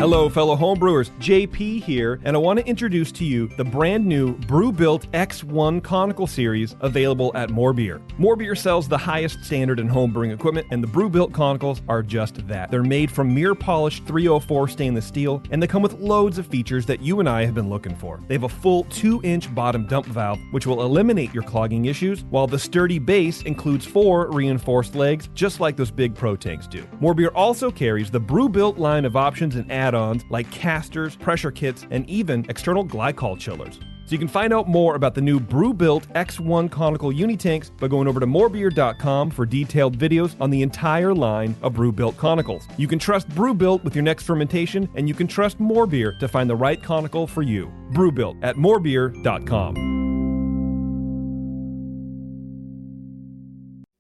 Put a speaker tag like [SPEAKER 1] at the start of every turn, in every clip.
[SPEAKER 1] Hello, fellow homebrewers. JP here, and I want to introduce to you the brand new Brew-Built X1 Conical Series available at More Beer. More Beer sells the highest standard in homebrewing equipment, and the Brew-Built Conicals are just that. They're made from mirror-polished 304 stainless steel, and they come with loads of features that you and I have been looking for. They have a full 2-inch bottom dump valve, which will eliminate your clogging issues, while the sturdy base includes 4 reinforced legs, just like those big pro tanks do. More Beer also carries the Brew-Built line of options and add-ons like casters, pressure kits, and even external glycol chillers. So you can find out more about the new Brew-Built X1 Conical Unitanks by going over to morebeer.com for detailed videos on the entire line of Brew-Built Conicals. You can trust Brew-Built with your next fermentation, and you can trust More Beer to find the right conical for you. Brew-Built at morebeer.com.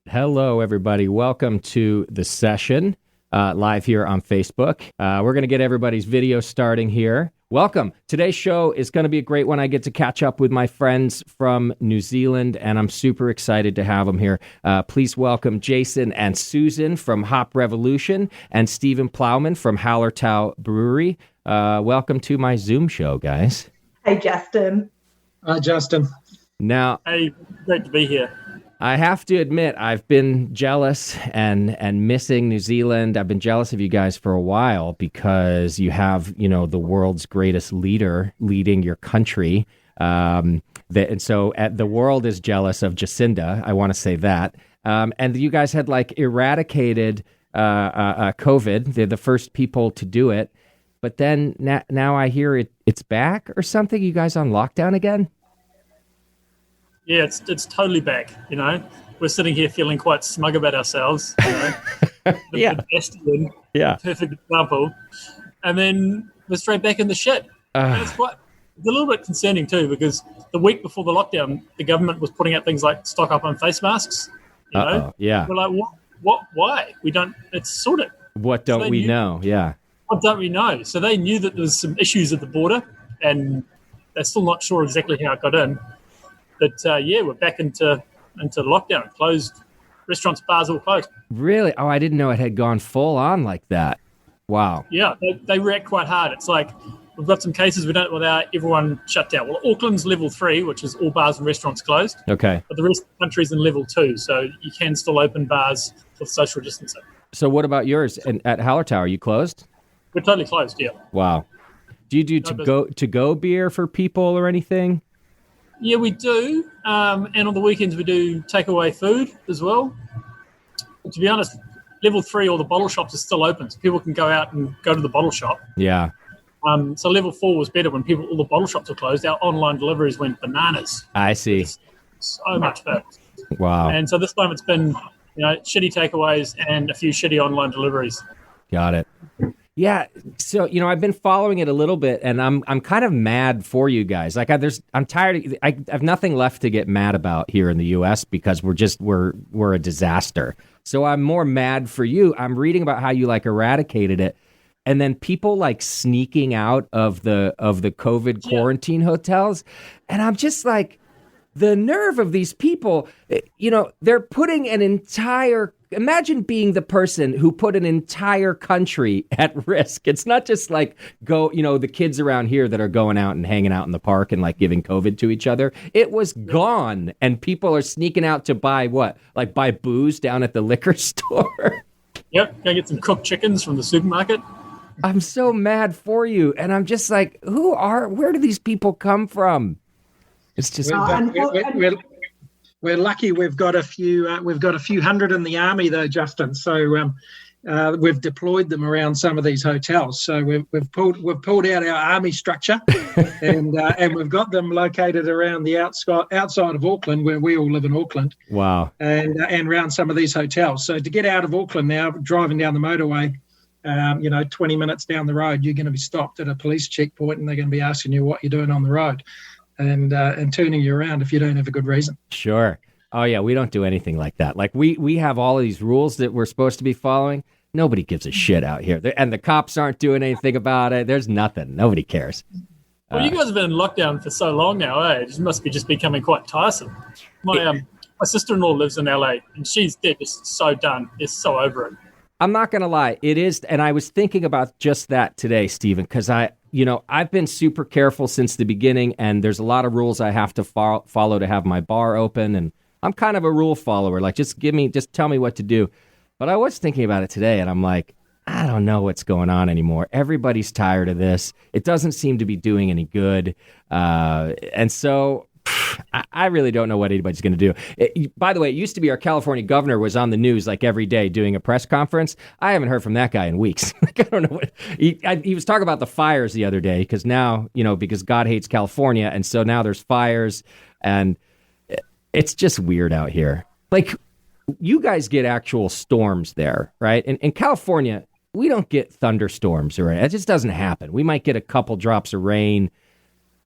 [SPEAKER 2] Hello, everybody. Welcome to the session. Live here on Facebook. We're going to get everybody's video starting here. Welcome. Today's show is going to be a great one. I get to catch up with my friends from New Zealand, and I'm super excited to have them here. Please welcome Jason and Susan from Hop Revolution and Stephen Plowman from Hallertau Brewery. Welcome to my Zoom show, guys.
[SPEAKER 3] Hey, Justin.
[SPEAKER 4] Hi, Justin.
[SPEAKER 2] Now,
[SPEAKER 5] hey, great to be here.
[SPEAKER 2] I have to admit, I've been jealous and missing New Zealand. I've been jealous of you guys for a while because you have, the world's greatest leader leading your country. The world is jealous of Jacinda. I want to say that. And you guys had eradicated COVID. They're the first people to do it. But then now I hear it's back or something. You guys on lockdown again?
[SPEAKER 5] Yeah, it's totally back. We're sitting here feeling quite smug about ourselves.
[SPEAKER 2] Yeah.
[SPEAKER 5] The best in,
[SPEAKER 2] yeah.
[SPEAKER 5] Perfect example. And then we're straight back in the shit. And it's a little bit concerning too, because the week before the lockdown, the government was putting out things like stock up on face masks.
[SPEAKER 2] Yeah.
[SPEAKER 5] We're like, what? Why? We don't. It's sorted.
[SPEAKER 2] What don't we know? Yeah.
[SPEAKER 5] What don't we know? So they knew that there was some issues at the border, and they're still not sure exactly how it got in. But we're back into lockdown. Closed restaurants, bars all closed.
[SPEAKER 2] Really? Oh, I didn't know it had gone full on like that. Wow.
[SPEAKER 5] Yeah, they react quite hard. It's like we've got some cases we don't without everyone shut down. Well, Auckland's level 3, which is all bars and restaurants closed.
[SPEAKER 2] Okay.
[SPEAKER 5] But the rest of the country's in level 2, so you can still open bars with social distancing.
[SPEAKER 2] So what about yours? And at Hallertau, are you closed?
[SPEAKER 5] We're totally closed. Yeah.
[SPEAKER 2] Wow. Do you do to-go beer for people or anything?
[SPEAKER 5] Yeah, we do. And on the weekends, we do takeaway food as well. But to be honest, level 3, all the bottle shops are still open, so people can go out and go to the bottle shop.
[SPEAKER 2] Yeah.
[SPEAKER 5] So level 4 was better when all the bottle shops were closed. Our online deliveries went bananas.
[SPEAKER 2] I see.
[SPEAKER 5] It's so much better.
[SPEAKER 2] Wow.
[SPEAKER 5] And so this time it's been, shitty takeaways and a few shitty online deliveries.
[SPEAKER 2] Got it. Yeah, so I've been following it a little bit, and I'm kind of mad for you guys. I'm tired. I have nothing left to get mad about here in the U.S. because we're a disaster. So I'm more mad for you. I'm reading about how you eradicated it, and then people sneaking out of the COVID quarantine hotels, and I'm just like, the nerve of these people. They're putting an entire. Imagine being the person who put an entire country at risk. It's not just the kids around here that are going out and hanging out in the park and giving COVID to each other. It was gone, and people are sneaking out to buy what? Buy booze down at the liquor store.
[SPEAKER 5] Yep, gotta get some cooked chickens from the supermarket.
[SPEAKER 2] I'm so mad for you, and I'm just like, where do these people come from? It's just
[SPEAKER 4] we're lucky. We've got a few hundred in the army, though, Justin. So we've deployed them around some of these hotels. So we've pulled out our army structure, and we've got them located around the outside of Auckland, where we all live in Auckland.
[SPEAKER 2] Wow!
[SPEAKER 4] And around some of these hotels. So to get out of Auckland now, driving down the motorway, 20 minutes down the road, you're going to be stopped at a police checkpoint, and they're going to be asking you what you're doing on the road. And turning you around if you don't have a good reason.
[SPEAKER 2] Sure. Oh, yeah, we don't do anything like that. We have all of these rules that we're supposed to be following. Nobody gives a shit out here. And the cops aren't doing anything about it. There's nothing. Nobody cares.
[SPEAKER 5] Well, you guys have been in lockdown for so long now, eh? It must be just becoming quite tiresome. My sister-in-law lives in LA, and they're just so done. They're so over it.
[SPEAKER 2] I'm not going to lie. It is. And I was thinking about just that today, Stephen, because I've been super careful since the beginning, and there's a lot of rules I have to follow to have my bar open. And I'm kind of a rule follower. Like, just tell me what to do. But I was thinking about it today, and I'm like, I don't know what's going on anymore. Everybody's tired of this. It doesn't seem to be doing any good. And so I really don't know what anybody's going to do. By the way, it used to be our California governor was on the news like every day doing a press conference. I haven't heard from that guy in weeks. Like, I don't know what he was talking about the fires the other day, because now, because God hates California. And so now there's fires, and it's just weird out here. Like, you guys get actual storms there, right? In California, we don't get thunderstorms or anything. It just doesn't happen. We might get a couple drops of rain.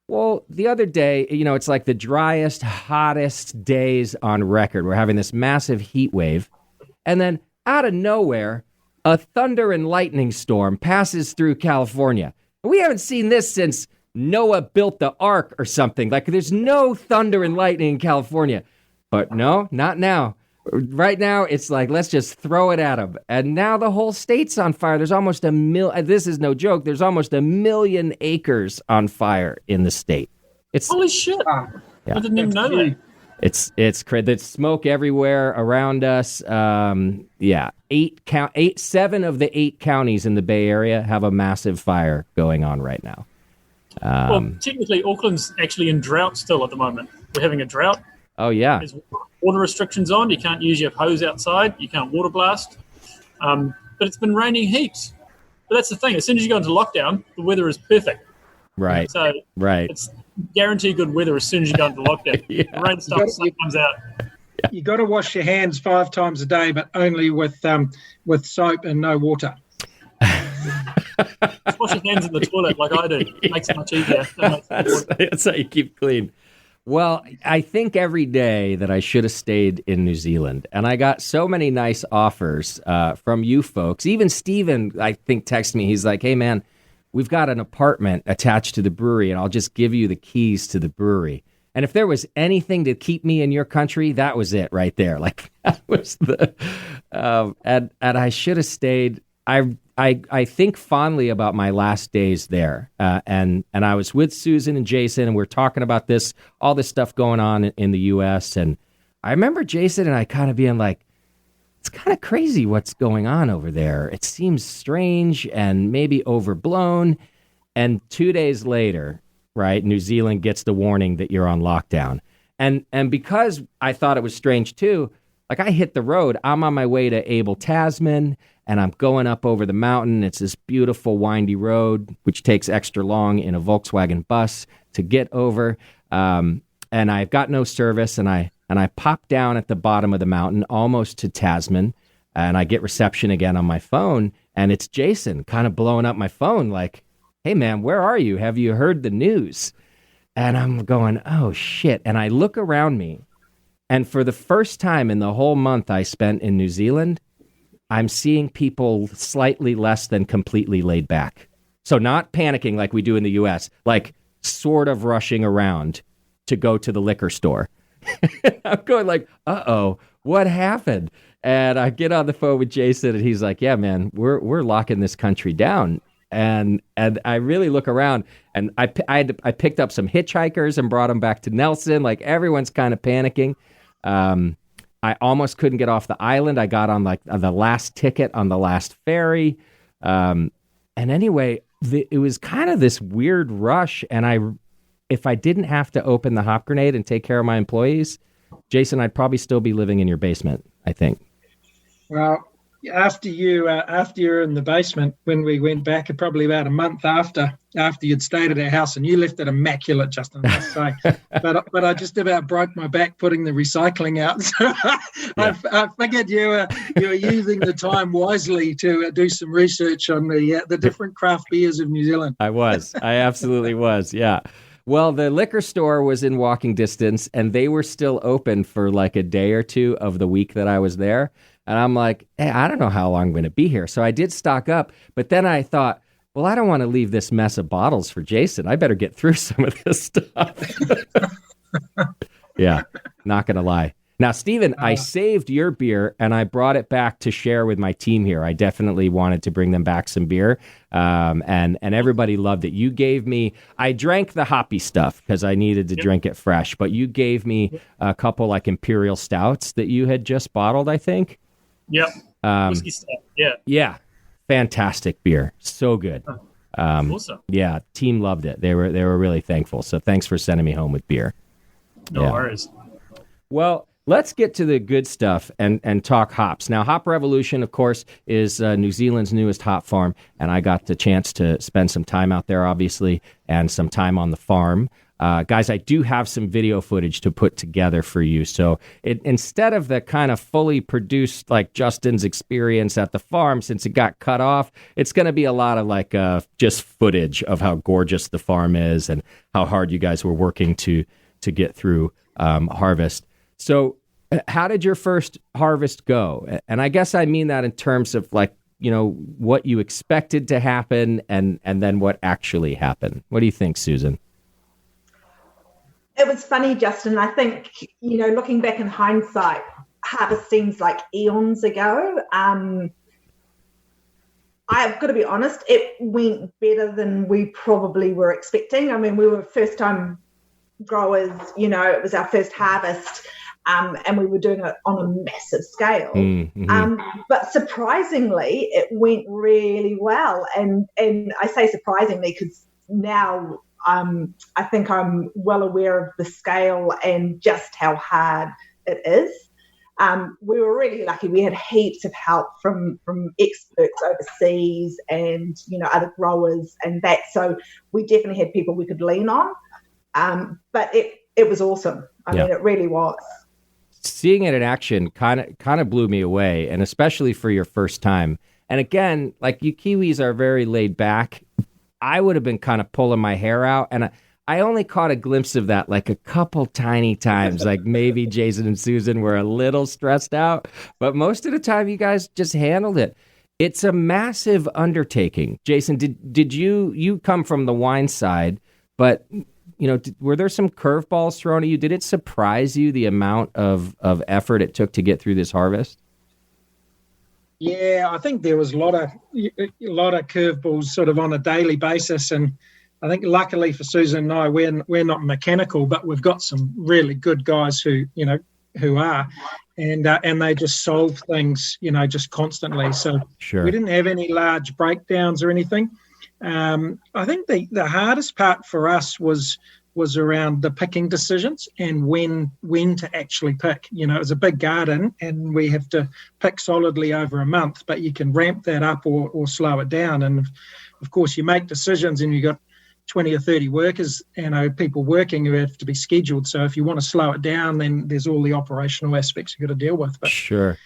[SPEAKER 2] Well, the other day, it's like the driest, hottest days on record. We're having this massive heat wave. And then out of nowhere, a thunder and lightning storm passes through California. We haven't seen this since Noah built the ark or something. Like, there's no thunder and lightning in California. But no, not now. Right now, it's like, let's just throw it at them. And now the whole state's on fire. There's almost this is no joke, there's almost 1 million acres on fire in the state. It's
[SPEAKER 5] holy shit.
[SPEAKER 2] Yeah.
[SPEAKER 5] I didn't even know that.
[SPEAKER 2] It's crazy. There's smoke everywhere around us. 7 of the 8 counties in the Bay Area have a massive fire going on right now.
[SPEAKER 5] Well, technically, Auckland's actually in drought still at the moment. We're having a drought.
[SPEAKER 2] Oh, yeah.
[SPEAKER 5] There's water restrictions on. You can't use your hose outside. You can't water blast. But it's been raining heaps. But that's the thing. As soon as you go into lockdown, the weather is perfect.
[SPEAKER 2] Right.
[SPEAKER 5] So it's guaranteed good weather as soon as you go into lockdown. Yeah. The rain stuff comes out.
[SPEAKER 4] Yeah. You got to wash your hands 5 times a day, but only with soap and no water.
[SPEAKER 5] Just wash your hands in the toilet like I do. It makes it much easier.
[SPEAKER 2] That's how you keep clean. Well, I think every day that I should have stayed in New Zealand, and I got so many nice offers from you folks. Even Steven, I think, texted me. He's like, hey, man, we've got an apartment attached to the brewery, and I'll just give you the keys to the brewery. And if there was anything to keep me in your country, that was it right there. Like, that was the and I should have stayed. I think fondly about my last days there, and I was with Susan and Jason, and we're talking about all this stuff going on in the U.S., and I remember Jason and I kind of being like, it's kind of crazy what's going on over there. It seems strange and maybe overblown, and 2 days later, right, New Zealand gets the warning that you're on lockdown, and because I thought it was strange too, like, I hit the road. I'm on my way to Abel Tasman, and I'm going up over the mountain. It's this beautiful, windy road, which takes extra long in a Volkswagen bus to get over. And I've got no service, and I pop down at the bottom of the mountain, almost to Tasman, and I get reception again on my phone, and it's Jason kind of blowing up my phone like, hey, man, where are you? Have you heard the news? And I'm going, oh, shit. And I look around me. And for the first time in the whole month I spent in New Zealand, I'm seeing people slightly less than completely laid back. So not panicking like we do in the U.S., like sort of rushing around to go to the liquor store. I'm going like, uh-oh, what happened? And I get on the phone with Jason, and he's like, yeah, man, we're locking this country down. And I really look around, and I picked up some hitchhikers and brought them back to Nelson. Like, everyone's kind of panicking. I almost couldn't get off the island. I got on like the last ticket on the last ferry. And anyway, it was kind of this weird rush. And if I didn't have to open the hop grenade and take care of my employees, Jason, I'd probably still be living in your basement, I think.
[SPEAKER 4] Well, after you're in the basement, when we went back, probably about a month after you'd stayed at our house, and you left it immaculate, Justin, I must say. but I just about broke my back putting the recycling out. So I figured you were using the time wisely to do some research on the different craft beers of New Zealand.
[SPEAKER 2] I absolutely was. Yeah. Well, the liquor store was in walking distance, and they were still open for like a day or two of the week that I was there. And I'm like, hey, I don't know how long I'm going to be here. So I did stock up. But then I thought, well, I don't want to leave this mess of bottles for Jason. I better get through some of this stuff. Yeah, not going to lie. Now, Stephen, I saved your beer and I brought it back to share with my team here. I definitely wanted to bring them back some beer, and everybody loved it. You gave me, I drank the hoppy stuff because I needed to drink it fresh, but you gave me a couple like Imperial Stouts that you had just bottled, I think.
[SPEAKER 5] Yep. Whiskey stout. Yeah.
[SPEAKER 2] Yeah. Fantastic beer. So good.
[SPEAKER 5] Awesome.
[SPEAKER 2] Yeah. Team loved it. They were really thankful. So thanks for sending me home with beer.
[SPEAKER 5] No worries.
[SPEAKER 2] Well, let's get to the good stuff and talk hops. Now, Hop Revolution, of course, is New Zealand's newest hop farm, and I got the chance to spend some time out there, obviously, and some time on the farm. Guys, I do have some video footage to put together for you. So instead of the kind of fully produced, like Justin's experience at the farm, since it got cut off, it's going to be a lot of like just footage of how gorgeous the farm is and how hard you guys were working to get through harvest. So how did your first harvest go? And I guess I mean that in terms of like, you know, what you expected to happen and then what actually happened. What do you think, Susan?
[SPEAKER 3] It was funny, Justin. I think, you know, looking back in hindsight, harvest seems like eons ago. I've got to be honest, it went better than we probably were expecting. I mean, we were first-time growers, you know, it was our first harvest, and we were doing it on a massive scale. Mm-hmm. But surprisingly, it went really well. And I say surprisingly because now I think I'm well aware of the scale and just how hard it is. We were really lucky. We had heaps of help from experts overseas and, you know, other growers and that. So we definitely had people we could lean on. But it was awesome. I mean, it really was.
[SPEAKER 2] Seeing it in action kind of blew me away, and especially for your first time. And again, like you Kiwis are very laid back. I would have been kind of pulling my hair out, and I only caught a glimpse of that like a couple tiny times. Like maybe Jason and Susan were a little stressed out, but most of the time you guys just handled it. It's a massive undertaking. Jason, did you come from the wine side, but you know, were there some curveballs thrown at you? Did it surprise you the amount of effort it took to get through this harvest?
[SPEAKER 4] Yeah, I think there was a lot of curveballs sort of on a daily basis, and I think luckily for Susan and I, we're not mechanical, but we've got some really good guys who are, and they just solve things, you know, just constantly. So
[SPEAKER 2] sure. We
[SPEAKER 4] didn't have any large breakdowns or anything. I think the hardest part for us was around the picking decisions and when to actually pick. You know, it was a big garden and we have to pick solidly over a month, but you can ramp that up or slow it down. And of course you make decisions and you've got 20 or 30 workers, you know, people working who have to be scheduled. So if you want to slow it down, then there's all the operational aspects you've got to deal with. But
[SPEAKER 2] sure.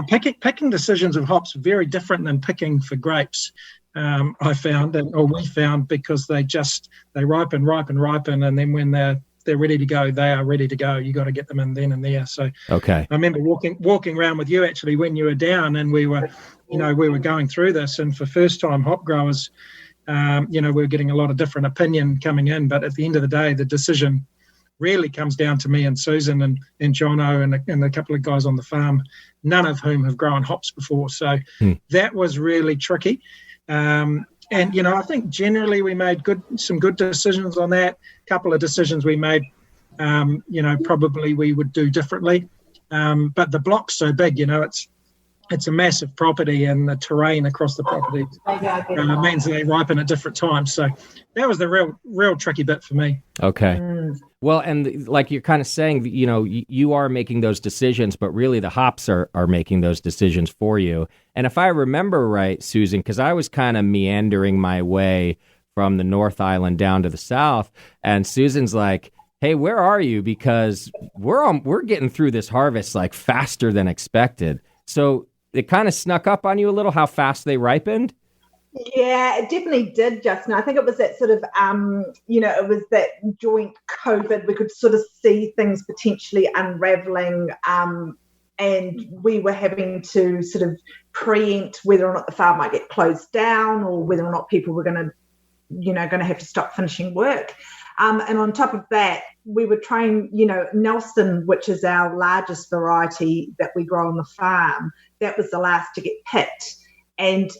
[SPEAKER 4] Picking decisions of hops are very different than picking for grapes. I found, or we found, because they ripen, and then when they're ready to go, they are ready to go. You got to get them in then and there. So
[SPEAKER 2] okay.
[SPEAKER 4] I remember walking around with you actually when you were down, and we were going through this, and for first time hop growers, we were getting a lot of different opinion coming in, but at the end of the day, the decision really comes down to me and Susan and Jono and a couple of guys on the farm, none of whom have grown hops before. So that was really tricky. And, you know, I think generally we made some good decisions on that. A couple of decisions we made, probably we would do differently. But the block's so big, you know, it's a massive property, and the terrain across the property means they ripen at different times. So that was the real tricky bit for me.
[SPEAKER 2] Okay. Well, and like you're kind of saying, you know, you are making those decisions, but really the hops are making those decisions for you. And if I remember right, Susan, because I was kind of meandering my way from the North Island down to the South, and Susan's like, hey, where are you? Because we're getting through this harvest like faster than expected. So it kind of snuck up on you a little how fast they ripened?
[SPEAKER 3] Yeah, it definitely did, Justin. I think it was that sort of, it was that joint COVID. We could sort of see things potentially unraveling, and we were having to sort of preempt whether or not the farm might get closed down or whether or not people were going to have to stop finishing work. And on top of that, we were trying, Nelson, which is our largest variety that we grow on the farm, that was the last to get picked. And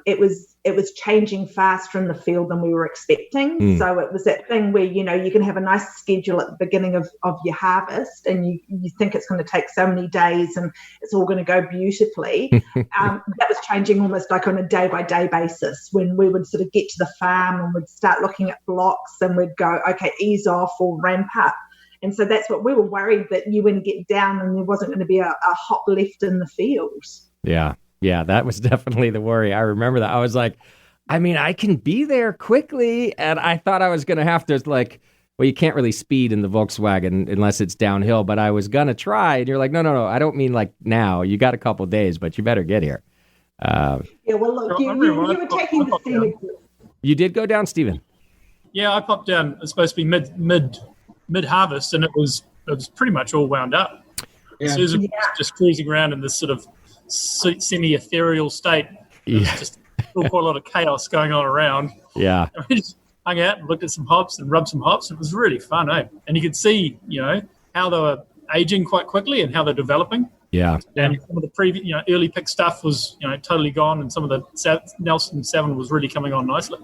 [SPEAKER 3] it was changing faster in the field than we were expecting. So it was that thing where, you can have a nice schedule at the beginning of your harvest, and you think it's going to take so many days and it's all going to go beautifully. That was changing almost like on a day-by-day basis, when we would sort of get to the farm and we'd start looking at blocks and we'd go, okay, ease off or ramp up. And so that's what we were worried, that you wouldn't get down and there wasn't going to be a hop left in the field.
[SPEAKER 2] Yeah. Yeah, that was definitely the worry. I remember that. I was like, I can be there quickly. And I thought I was going to have to, you can't really speed in the Volkswagen unless it's downhill, but I was going to try. And you're like, no, I don't mean like now. You got a couple of days, but you better get here.
[SPEAKER 3] Well, look, you were taking the scenic.
[SPEAKER 2] You did go down, Stephen?
[SPEAKER 5] Yeah, I popped down. It was supposed to be mid harvest, and it was pretty much all wound up. Yeah. Susan was just cruising around in this sort of semi-ethereal state. There's just quite a lot of chaos going on around.
[SPEAKER 2] Yeah.
[SPEAKER 5] And we just hung out and looked at some hops and rubbed some hops. It was really fun, eh? And you could see, how they were aging quite quickly and how they're developing.
[SPEAKER 2] Yeah.
[SPEAKER 5] And some of the previous, early pick stuff was, totally gone, and some of the Nelson 7 was really coming on nicely.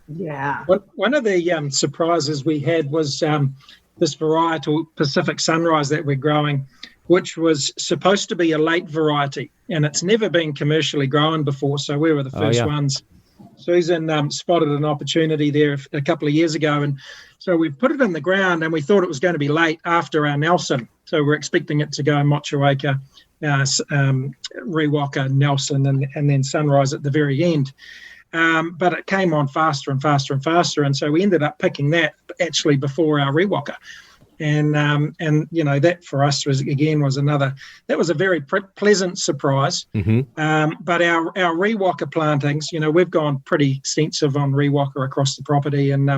[SPEAKER 3] Yeah.
[SPEAKER 4] One of the surprises we had was this varietal Pacific Sunrise that we're growing, which was supposed to be a late variety, and it's never been commercially grown before, so we were the first ones. Susan spotted an opportunity there a couple of years ago, and so we put it in the ground, and we thought it was going to be late after our Nelson, so we're expecting it to go Motueka, Rewalker, Nelson, and then Sunrise at the very end. But it came on faster and faster and faster, and so we ended up picking that actually before our Rewalker. And that for us was another, that was a very pleasant surprise.
[SPEAKER 2] Mm-hmm.
[SPEAKER 4] But our Rewalker plantings, we've gone pretty extensive on Rewalker across the property, and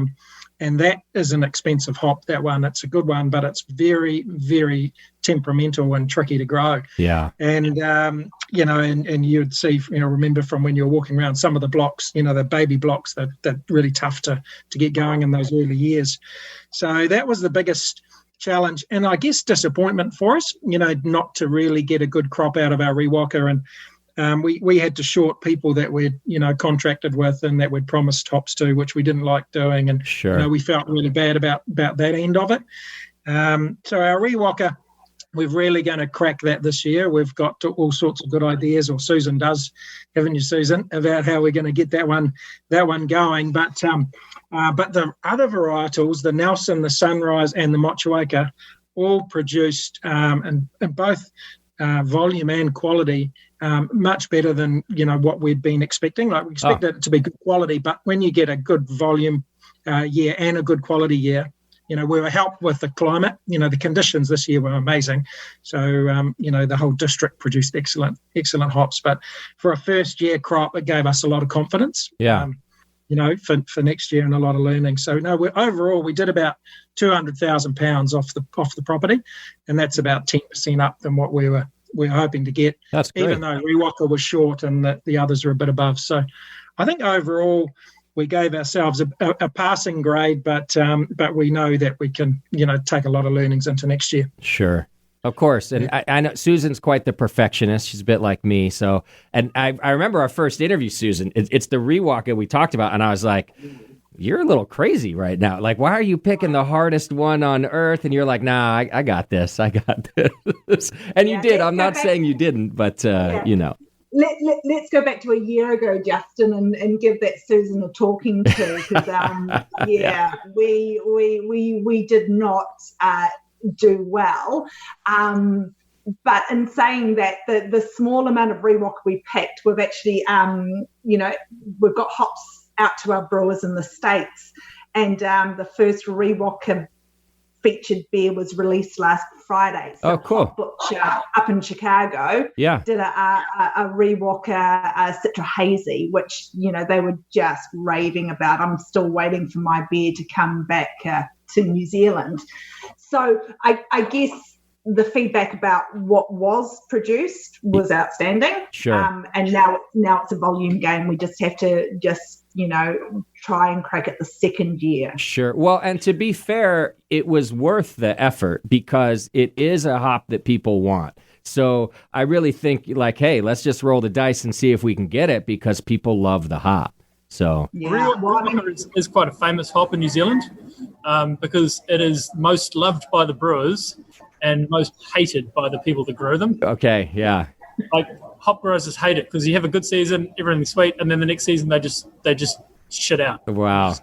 [SPEAKER 4] that is an expensive hop, that one. It's a good one, but it's very, very temperamental and tricky to grow.
[SPEAKER 2] Yeah.
[SPEAKER 4] And, and you'd see, remember from when you were walking around some of the blocks, the baby blocks, that really tough to get going in those early years. So that was the biggest challenge, and I guess disappointment for us, not to really get a good crop out of our Rewalker. And we had to short people that we'd, contracted with and that we'd promised hops to, which we didn't like doing. And
[SPEAKER 2] sure.
[SPEAKER 4] We felt really bad about that end of it. So our Rewalker, we're really going to crack that this year. We've got all sorts of good ideas, or Susan does, haven't you, Susan, about how we're going to get that one going. But the other varietals, the Nelson, the Sunrise, and the Motueka, all produced in both volume and quality much better than what we'd been expecting. Like, we expected it to be good quality, but when you get a good volume year and a good quality year, we were helped with the climate. The conditions this year were amazing. So, the whole district produced excellent hops. But for a first year crop, it gave us a lot of confidence.
[SPEAKER 2] Yeah.
[SPEAKER 4] For next year, and a lot of learning. So overall we did about 200,000 pounds off the property, and that's about 10% up than what we were hoping to get.
[SPEAKER 2] That's great.
[SPEAKER 4] Even though Rewalker was short and the others are a bit above. So I think overall we gave ourselves a passing grade, but we know that we can take a lot of learnings into next year.
[SPEAKER 2] Sure. Of course. And I know Susan's quite the perfectionist. She's a bit like me. So, and I remember our first interview, Susan, it's the Rewalker we talked about. And I was like, you're a little crazy right now. Like, why are you picking the hardest one on earth? And you're like, nah, I got this. I got this. And you did. I'm not saying you didn't, but,
[SPEAKER 3] Let's go back to a year ago, Justin, and give that Susan a talking to, because we did not do well. But in saying that, the small amount of Rewalker we picked, we've actually, we've got hops out to our brewers in the States, and the first Rewalker featured beer was released last Friday. So
[SPEAKER 2] cool.
[SPEAKER 3] Hop Butcher up in Chicago did a Rewalker Citra Hazy, which, they were just raving about. I'm still waiting for my beer to come back to New Zealand. So I guess the feedback about what was produced was outstanding.
[SPEAKER 2] Sure.
[SPEAKER 3] And now it's a volume game. We just have to try and crack it the second year.
[SPEAKER 2] Sure. Well, and to be fair, it was worth the effort because it is a hop that people want. So I really think like, hey, let's just roll the dice and see if we can get it because people love the hop. So
[SPEAKER 5] Brewwalker is quite a famous hop in New Zealand because it is most loved by the brewers and most hated by the people that grow them.
[SPEAKER 2] Okay, yeah.
[SPEAKER 5] Like hop growers just hate it because you have a good season, everything's sweet, and then the next season they just shit out.
[SPEAKER 2] Wow.
[SPEAKER 5] Just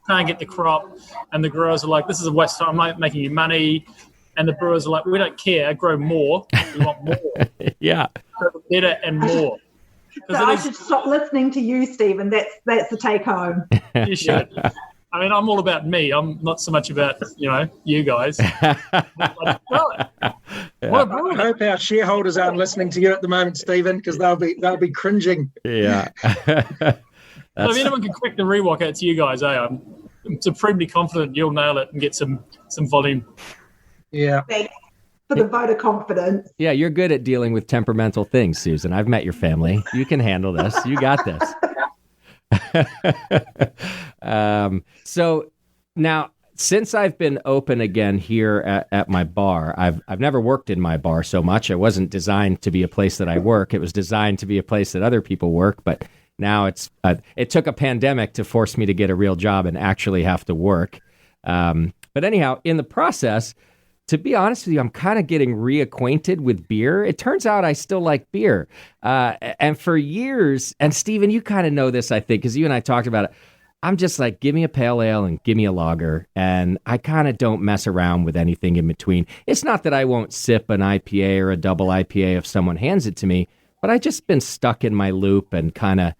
[SPEAKER 5] can't get the crop, and the growers are like, "This is a waste of time. I'm not making you money." And the brewers are like, "We don't care. Grow more. We want more.
[SPEAKER 2] Yeah,
[SPEAKER 5] grow better and more."
[SPEAKER 3] So I should stop listening to you, Stephen. That's the take home.
[SPEAKER 5] You should. I mean, I'm all about me. I'm not so much about you guys.
[SPEAKER 4] I hope our shareholders aren't listening to you at the moment, Stephen, because they'll be cringing.
[SPEAKER 2] Yeah.
[SPEAKER 5] So if anyone can crack the Rewalker, it's you guys. I'm supremely confident you'll nail it and get some volume.
[SPEAKER 4] Yeah.
[SPEAKER 3] Thanks for the vote of confidence.
[SPEAKER 2] Yeah, you're good at dealing with temperamental things, Susan. I've met your family. You can handle this. You got this. So now, since I've been open again here at my bar, I've never worked in my bar so much. It wasn't designed to be a place that I work. It was designed to be a place that other people work. But now it took a pandemic to force me to get a real job and actually have to work. But anyhow, in the process, to be honest with you, I'm kind of getting reacquainted with beer. It turns out I still like beer. And for years, and Stephen, you kind of know this, I think, because you and I talked about it. I'm just like, give me a pale ale and give me a lager. And I kind of don't mess around with anything in between. It's not that I won't sip an IPA or a double IPA if someone hands it to me, but I just been stuck in my loop and kind of,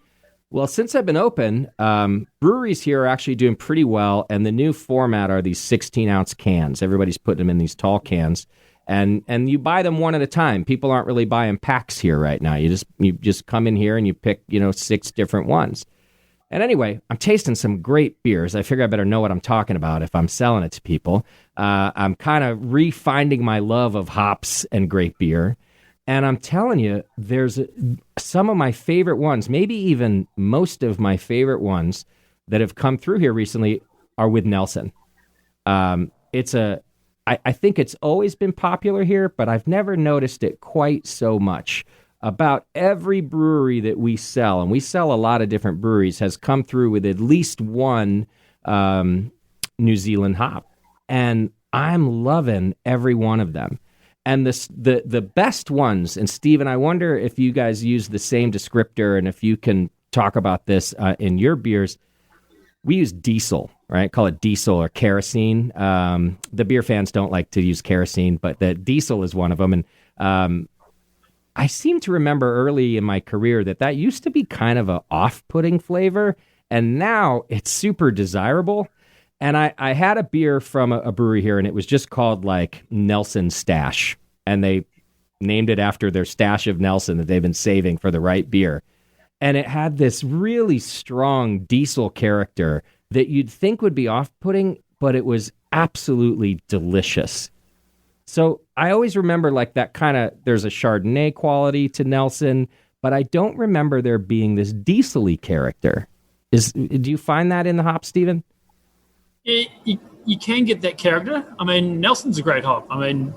[SPEAKER 2] well, since I've been open, breweries here are actually doing pretty well. And the new format are these 16-ounce cans. Everybody's putting them in these tall cans. And you buy them one at a time. People aren't really buying packs here right now. You just come in here and you pick, 6 different ones. And anyway, I'm tasting some great beers. I figure I better know what I'm talking about if I'm selling it to people. I'm kind of refinding my love of hops and great beer. And I'm telling you, there's some of my favorite ones, maybe even most of my favorite ones that have come through here recently are with Nelson. I think it's always been popular here, but I've never noticed it quite so much. About every brewery that we sell, and we sell a lot of different breweries, has come through with at least one New Zealand hop. And I'm loving every one of them. And the best ones, and Stephen, I wonder if you guys use the same descriptor and if you can talk about this in your beers. We use diesel, right? Call it diesel or kerosene. The beer fans don't like to use kerosene, but the diesel is one of them. And I seem to remember early in my career that used to be kind of a off-putting flavor, and now it's super desirable. And I had a beer from a brewery here, and it was just called like Nelson Stash, and they named it after their stash of Nelson that they've been saving for the right beer. And it had this really strong diesel character that you'd think would be off-putting, but it was absolutely delicious. So I always remember like that kind of, there's a Chardonnay quality to Nelson, but I don't remember there being this diesel-y character. Do you find that in the hop, Stephen?
[SPEAKER 5] Yeah, you can get that character. I mean, Nelson's a great hop. I mean,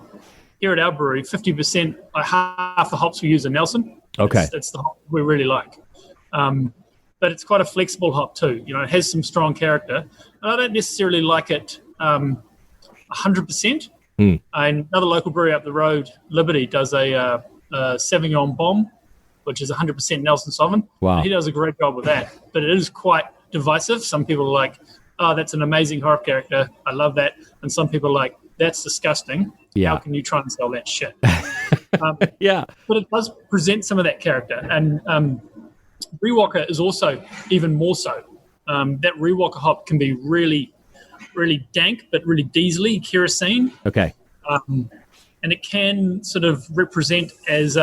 [SPEAKER 5] here at our brewery, 50%, half the hops we use are Nelson.
[SPEAKER 2] Okay.
[SPEAKER 5] That's the hop we really like. But it's quite a flexible hop too. It has some strong character. And I don't necessarily like it 100%. And another local brewery up the road, Liberty, does a Sauvignon Bomb, which is 100% Nelson Sauvin.
[SPEAKER 2] Wow.
[SPEAKER 5] He does a great job with that. But it is quite divisive. Some people are like, oh, that's an amazing hop character. I love that. And some people are like, that's disgusting.
[SPEAKER 2] Yeah.
[SPEAKER 5] How can you try and sell that shit?
[SPEAKER 2] Yeah.
[SPEAKER 5] But it does present some of that character. And Rewalker is also even more so. That Rewalker hop can be really, really dank, but really diesely, kerosene.
[SPEAKER 2] Okay.
[SPEAKER 5] And it can sort of represent as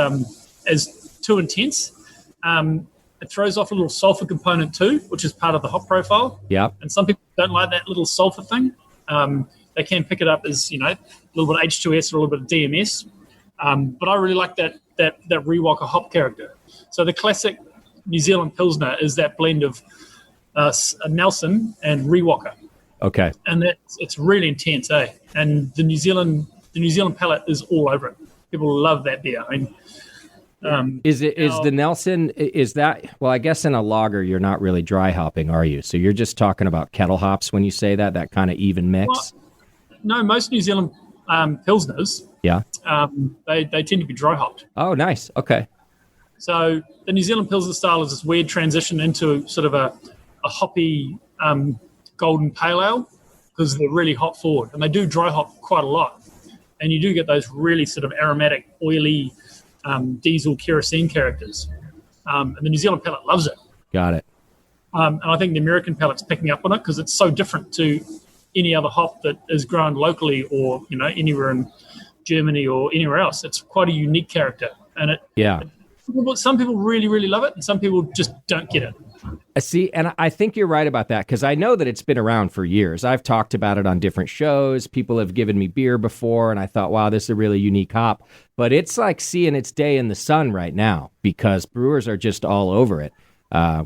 [SPEAKER 5] too intense. It throws off a little sulfur component too, which is part of the hop profile.
[SPEAKER 2] Yeah.
[SPEAKER 5] And some people don't like that little sulfur thing. They can pick it up as, a little bit of H2S or a little bit of DMS. But I really like that Rewalker hop character. So the classic New Zealand Pilsner is that blend of Nelson, and Rewalker.
[SPEAKER 2] Okay.
[SPEAKER 5] And it's really intense, eh? And the New Zealand palate is all over it. People love that beer. I mean,
[SPEAKER 2] is the Nelson, is that, well, I guess in a lager you're not really dry hopping, are you? So you're just talking about kettle hops when you say that kind of even mix?
[SPEAKER 5] Well, no, most New Zealand Pilsners, they tend to be dry hopped.
[SPEAKER 2] Oh, nice. Okay.
[SPEAKER 5] So the New Zealand Pilsner style is this weird transition into sort of a hoppy golden pale ale, because they're really hop forward, and they do dry hop quite a lot. And you do get those really sort of aromatic, oily diesel kerosene characters. And the New Zealand palate loves it.
[SPEAKER 2] Got it.
[SPEAKER 5] And I think the American palate's picking up on it because it's so different to any other hop that is grown locally or, anywhere in Germany or anywhere else. It's quite a unique character. And some people really, really love it, and some people just don't get it.
[SPEAKER 2] See, and I think you're right about that, because I know that it's been around for years. I've talked about it on different shows. People have given me beer before, and I thought, wow, this is a really unique hop. But it's like seeing its day in the sun right now, because brewers are just all over it,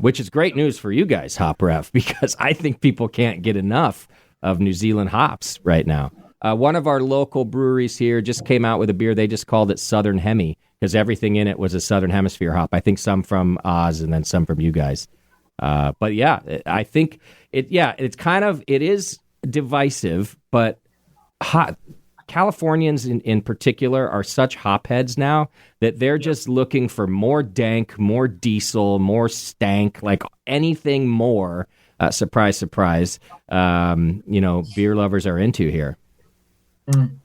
[SPEAKER 2] which is great news for you guys, Hop Ref, because I think people can't get enough of New Zealand hops right now. One of our local breweries here just came out with a beer. They just called it Southern Hemi, because everything in it was a Southern Hemisphere hop. I think some from Oz and then some from you guys. But yeah, I think it is divisive, but Californians in particular are such hopheads now that they're just looking for more dank, more diesel, more stank, like anything more, surprise, surprise, beer lovers are into here.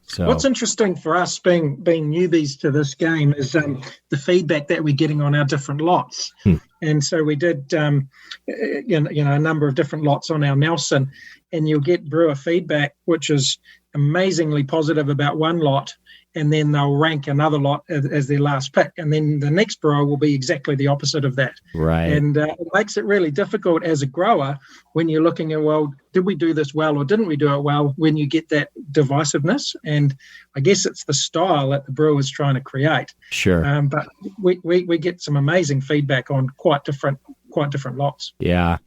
[SPEAKER 2] So
[SPEAKER 4] what's interesting for us being newbies to this game is the feedback that we're getting on our different lots. And so we did a number of different lots on our Nelson, and you'll get brewer feedback which is amazingly positive about one lot, and then they'll rank another lot as their last pick, and then the next brewer will be exactly the opposite of that.
[SPEAKER 2] Right.
[SPEAKER 4] And it makes it really difficult as a grower when you're looking at, well, did we do this well or didn't we do it well, when you get that divisiveness. And I guess it's the style that the brewer's trying to create.
[SPEAKER 2] Sure.
[SPEAKER 4] But we get some amazing feedback on quite different lots.
[SPEAKER 2] Yeah.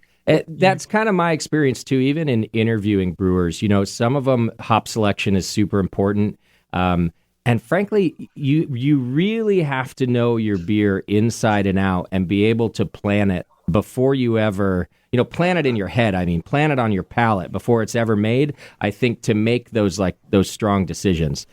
[SPEAKER 2] That's kind of my experience too, even in interviewing brewers. Some of them, hop selection is super important. And frankly, you really have to know your beer inside and out and be able to plan it before you ever, plan it in your head. I mean, plan it on your palate before it's ever made, I think, to make those strong decisions.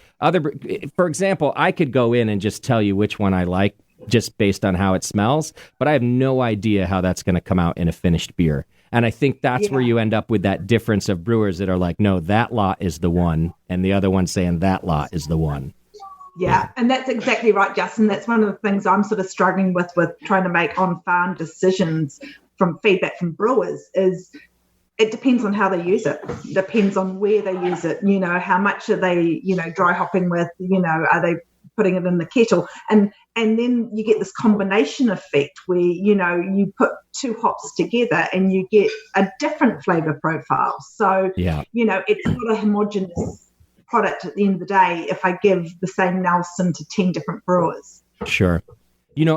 [SPEAKER 2] For example, I could go in and just tell you which one I like just based on how it smells, but I have no idea how that's going to come out in a finished beer. And I think that's where you end up with that difference of brewers that are like, no, that lot is the one, and the other one saying that lot is the one.
[SPEAKER 3] Yeah, and that's exactly right, Justin. That's one of the things I'm sort of struggling with trying to make on-farm decisions from feedback from brewers is it depends on how they use it. Depends on where they use it. How much are they, dry hopping with, are they putting it in the kettle? And then you get this combination effect where, you put two hops together and you get a different flavor profile. So, it's not a homogeneous product at the end of the day if I give the same Nelson to 10 different brewers.
[SPEAKER 2] Sure.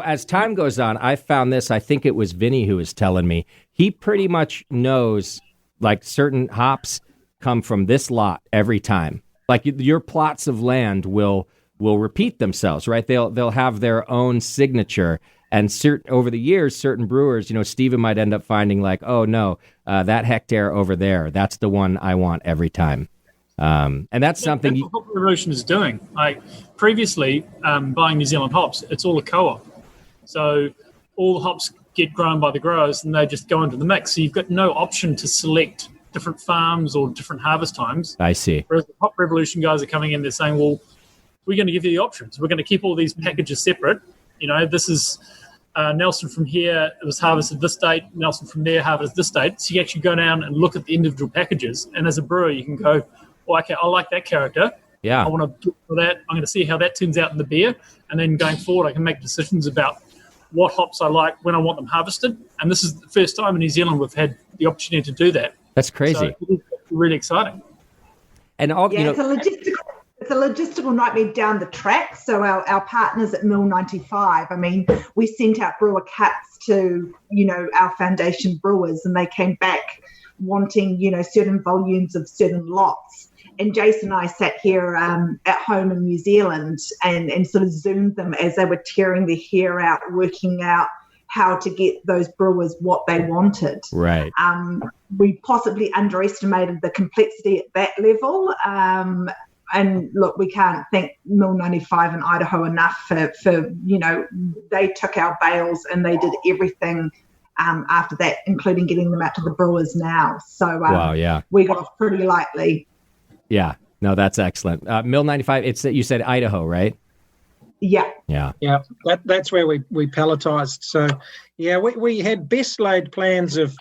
[SPEAKER 2] As time goes on, I found this, I think it was Vinny who was telling me, he pretty much knows like certain hops come from this lot every time. Like your plots of land will repeat themselves, right? They'll have their own signature. And over the years, certain brewers, Steven might end up finding like, oh no, that hectare over there, that's the one I want every time. And that's something
[SPEAKER 5] that's what Hop Revolution is doing. Like previously, buying New Zealand hops, it's all a co-op. So all the hops get grown by the growers and they just go into the mix. So you've got no option to select different farms or different harvest times.
[SPEAKER 2] I see.
[SPEAKER 5] Whereas the Hop Revolution guys are coming in, they're saying, well, we're going to give you the options. We're going to keep all these packages separate. This is Nelson from here, it was harvested this date, Nelson from there, harvested this date. So you actually go down and look at the individual packages. And as a brewer, you can go, oh, okay, I like that character.
[SPEAKER 2] Yeah.
[SPEAKER 5] I want to do for that. I'm going to see how that turns out in the beer. And then going forward, I can make decisions about what hops I like, when I want them harvested. And this is the first time in New Zealand we've had the opportunity to do that.
[SPEAKER 2] That's crazy.
[SPEAKER 5] So it is really exciting.
[SPEAKER 2] And all,
[SPEAKER 3] it's it's a logistical nightmare down the track. So our partners at Mill 95, I mean, we sent out brewer caps to, our foundation brewers, and they came back wanting, certain volumes of certain lots. And Jason and I sat here at home in New Zealand and sort of Zoomed them as they were tearing their hair out, working out how to get those brewers what they wanted.
[SPEAKER 2] Right.
[SPEAKER 3] We possibly underestimated the complexity at that level. And look, we can't thank Mill 95 in Idaho enough for they took our bales and they did everything after that, including getting them out to the brewers now. So
[SPEAKER 2] wow, yeah.
[SPEAKER 3] We got off pretty lightly.
[SPEAKER 2] Yeah, no, that's excellent. Mill 95, you said Idaho, right?
[SPEAKER 3] Yeah.
[SPEAKER 4] That's where we palletized. So, yeah, we had best laid plans of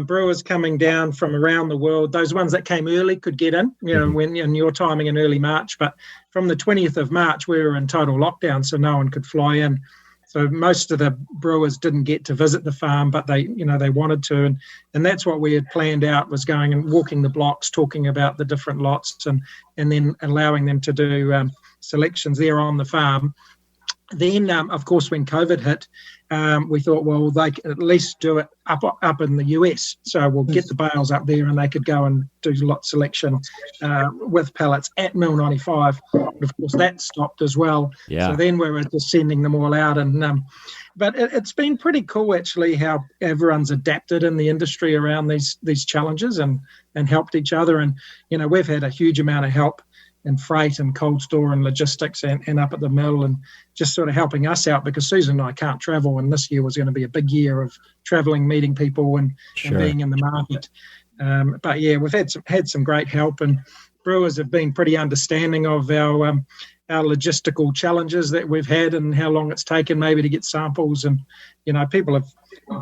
[SPEAKER 4] brewers coming down from around the world. Those ones that came early could get in, when in your timing in early March. But from the 20th of March, we were in total lockdown, so no one could fly in. So most of the brewers didn't get to visit the farm, but they wanted to, and that's what we had planned out, was going and walking the blocks, talking about the different lots, and then allowing them to do selections there on the farm. Then, of course, when COVID hit, we thought, well, they could at least do it up in the US. So we'll get the bales up there and they could go and do lot selection with pallets at Mill 95. But of course, that stopped as well.
[SPEAKER 2] Yeah.
[SPEAKER 4] So then we were just sending them all out. But it's been pretty cool, actually, how everyone's adapted in the industry around these challenges and helped each other. And, we've had a huge amount of help in freight and cold store and logistics and up at the mill, and just sort of helping us out, because Susan and I can't travel, and this year was going to be a big year of traveling, meeting people and being in the market. But yeah, we've had some great help, and brewers have been pretty understanding of our logistical challenges that we've had and how long it's taken maybe to get samples, and people have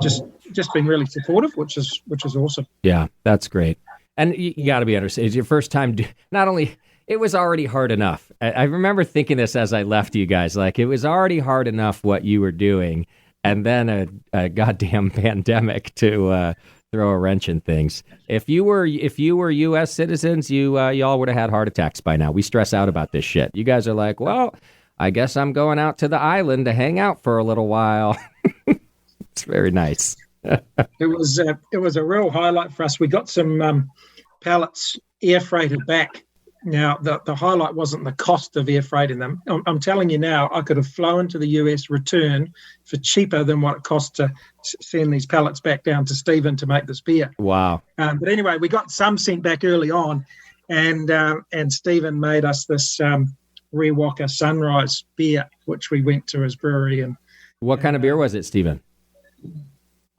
[SPEAKER 4] just been really supportive, which is awesome.
[SPEAKER 2] Yeah, that's great. And you got to be understanding, it's your first time. Not only it was already hard enough. I remember thinking this as I left you guys, like it was already hard enough what you were doing, and then a goddamn pandemic to throw a wrench in things. If you were U.S. citizens, y'all would have had heart attacks by now. We stress out about this shit. You guys are like, well, I guess I'm going out to the island to hang out for a little while. It's very nice.
[SPEAKER 4] It was a real highlight for us. We got some pallets air freighted back. Now, the highlight wasn't the cost of air freighting them. I'm telling you now, I could have flown to the US, return for cheaper than what it cost to send these pallets back down to Stephen to make this beer.
[SPEAKER 2] Wow.
[SPEAKER 4] But anyway, we got some sent back early on, and Stephen made us this Rewalker Sunrise beer, which we went to his brewery. And
[SPEAKER 2] what kind of beer was it, Stephen?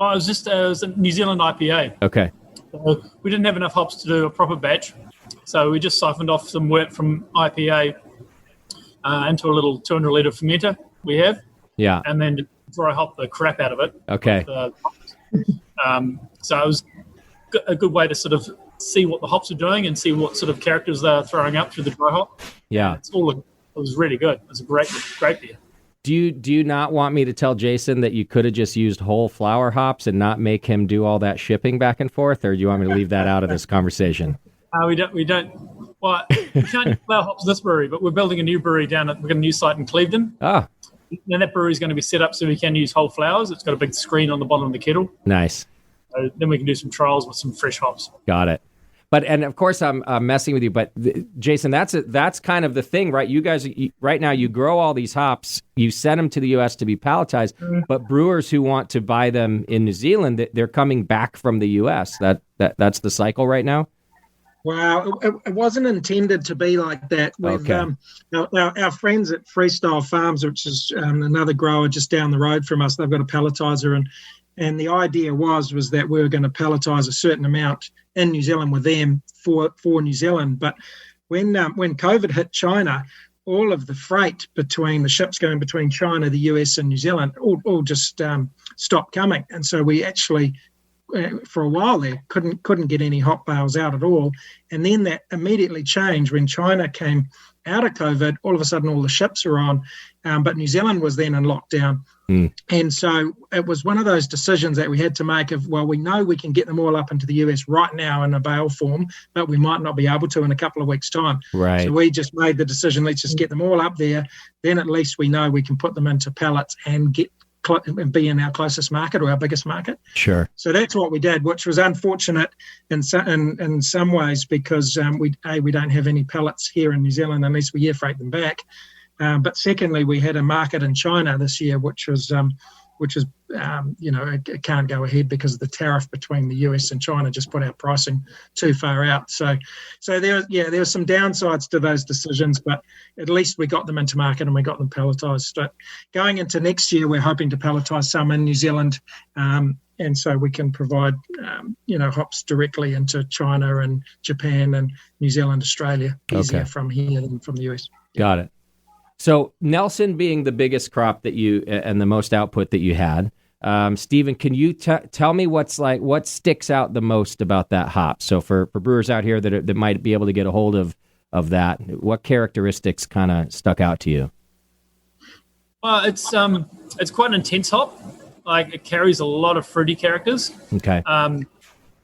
[SPEAKER 5] Oh, it was a New Zealand IPA.
[SPEAKER 2] Okay.
[SPEAKER 5] So we didn't have enough hops to do a proper batch. So we just siphoned off some wort from IPA into a little 200-litre fermenter we have. Yeah. And then dry hop the crap out of it.
[SPEAKER 2] Okay.
[SPEAKER 5] So it was a good way to sort of see what the hops are doing and see what sort of characters they're throwing up through the dry hop.
[SPEAKER 2] Yeah.
[SPEAKER 5] It was really good. It was a great beer.
[SPEAKER 2] Do you not want me to tell Jason that you could have just used whole flower hops and not make him do all that shipping back and forth, or do you want me to leave that out of this conversation?
[SPEAKER 5] We don't. Well, we can't use flower hops in this brewery, but we're building a new brewery we've got a new site in Clevedon.
[SPEAKER 2] Ah.
[SPEAKER 5] And that brewery is going to be set up so we can use whole flowers. It's got a big screen on the bottom of the kettle.
[SPEAKER 2] Nice.
[SPEAKER 5] So then we can do some trials with some fresh hops.
[SPEAKER 2] Got it. And of course I'm messing with you, but Jason, that's kind of the thing, right? You guys, right now, you grow all these hops, you send them to the U.S. to be palletized, but brewers who want to buy them in New Zealand, they're coming back from the U.S. That's the cycle right now?
[SPEAKER 4] Wow, it wasn't intended to be like that. With our friends at Freestyle Farms, which is another grower just down the road from us, they've got a palletizer, and the idea was that we were going to palletize a certain amount in New Zealand with them for New Zealand. But when COVID hit China, all of the freight between the ships going between China, the US, and New Zealand all just stopped coming, and so we actually for a while there, couldn't get any hop bales out at all. And then that immediately changed when China came out of COVID. All of a sudden, all the ships were on, but New Zealand was then in lockdown. And so it was one of those decisions that we had to make of, well, we know we can get them all up into the US right now in a bale form, but we might not be able to in a couple of weeks' time.
[SPEAKER 2] Right.
[SPEAKER 4] So we just made the decision, let's just get them all up there. Then at least we know we can put them into pallets and be in our closest market or our biggest market.
[SPEAKER 2] Sure.
[SPEAKER 4] So that's what we did, which was unfortunate in some ways because we don't have any pallets here in New Zealand unless we air freight them back. But secondly, we had a market in China this year, which was it can't go ahead because of the tariff between the US and China just put our pricing too far out. So there were some downsides to those decisions, but at least we got them into market and we got them palletized. But going into next year, we're hoping to palletize some in New Zealand, and so we can provide hops directly into China and Japan and New Zealand, Australia easier from here than from the US.
[SPEAKER 2] Got it. So Nelson being the biggest crop that you and the most output that you had, Stephen, can you tell me what sticks out the most about that hop? So for brewers out here that might be able to get a hold of that, what characteristics kind of stuck out to you?
[SPEAKER 5] Well, it's quite an intense hop. Like it carries a lot of fruity characters.
[SPEAKER 2] Okay.
[SPEAKER 5] And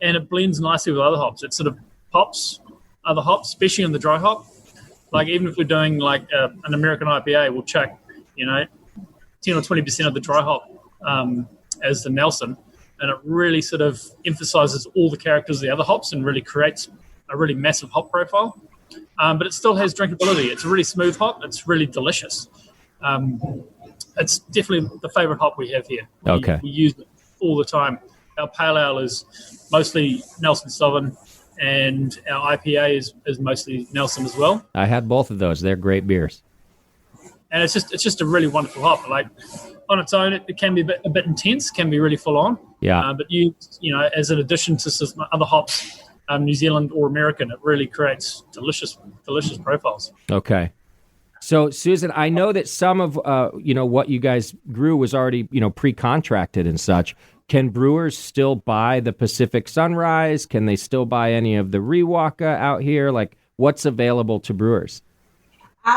[SPEAKER 5] it blends nicely with other hops. It sort of pops other hops, especially in the dry hop. Like even if we're doing like an American IPA, we'll check, 10 or 20% of the dry hop as the Nelson, and it really sort of emphasizes all the characters of the other hops and really creates a really massive hop profile. But it still has drinkability. It's a really smooth hop. It's really delicious. It's definitely the favorite hop we have here. We use it all the time. Our pale ale is mostly Nelson Sauvin, and our IPA is mostly Nelson as well.
[SPEAKER 2] I had both of those. They're great beers.
[SPEAKER 5] And it's just a really wonderful hop. Like on its own, it can be a bit intense, can be really full on.
[SPEAKER 2] Yeah.
[SPEAKER 5] But as an addition to some other hops, New Zealand or American, it really creates delicious profiles.
[SPEAKER 2] Okay. So Susan, I know that some of what you guys grew was already pre-contracted and such. Can brewers still buy the Pacific Sunrise? Can they still buy any of the Rewaka out here? Like, what's available to brewers?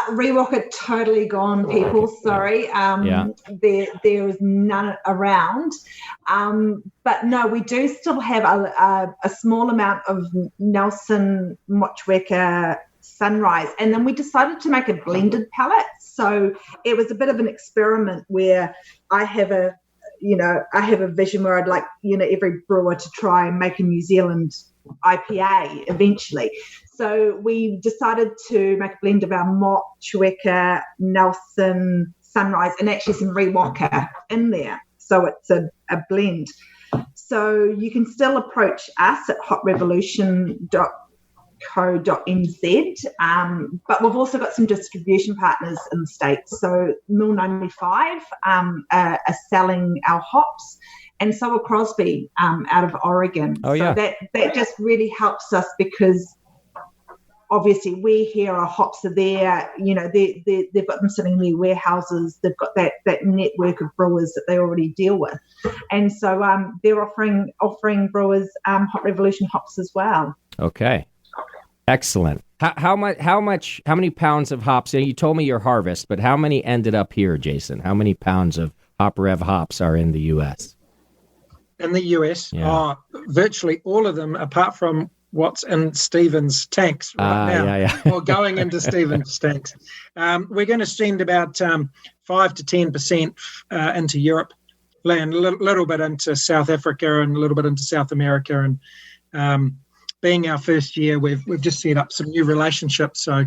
[SPEAKER 3] Rewaka totally gone, people. Sorry. There is none around. But no, we do still have a small amount of Nelson Motueka Sunrise. And then we decided to make a blended palette. So it was a bit of an experiment where I have a vision where I'd like, every brewer to try and make a New Zealand IPA eventually. So we decided to make a blend of our Motueka, Nelson, Sunrise, and actually some Rewaka in there. So it's a blend. So you can still approach us at hotrevolution.co.nz, but we've also got some distribution partners in the States. So Mill 95 are selling our hops, and so are Crosby out of Oregon. That just really helps us because obviously we here, our hops are there, they've got them sitting in their warehouses, they've got that network of brewers that they already deal with, and so they're offering brewers Hot Revolution hops as well.
[SPEAKER 2] Okay. Excellent. How many pounds of hops? You told me your harvest, but how many ended up here, Jason? How many pounds of Hop Rev hops are in the U.S.?
[SPEAKER 4] In the U.S., virtually all of them, apart from what's in Stephen's tanks now, or going into Stephen's tanks. We're going to send about 5 to 10% into Europe, and a little bit into South Africa, and a little bit into South America, and being our first year, we've just set up some new relationships. So,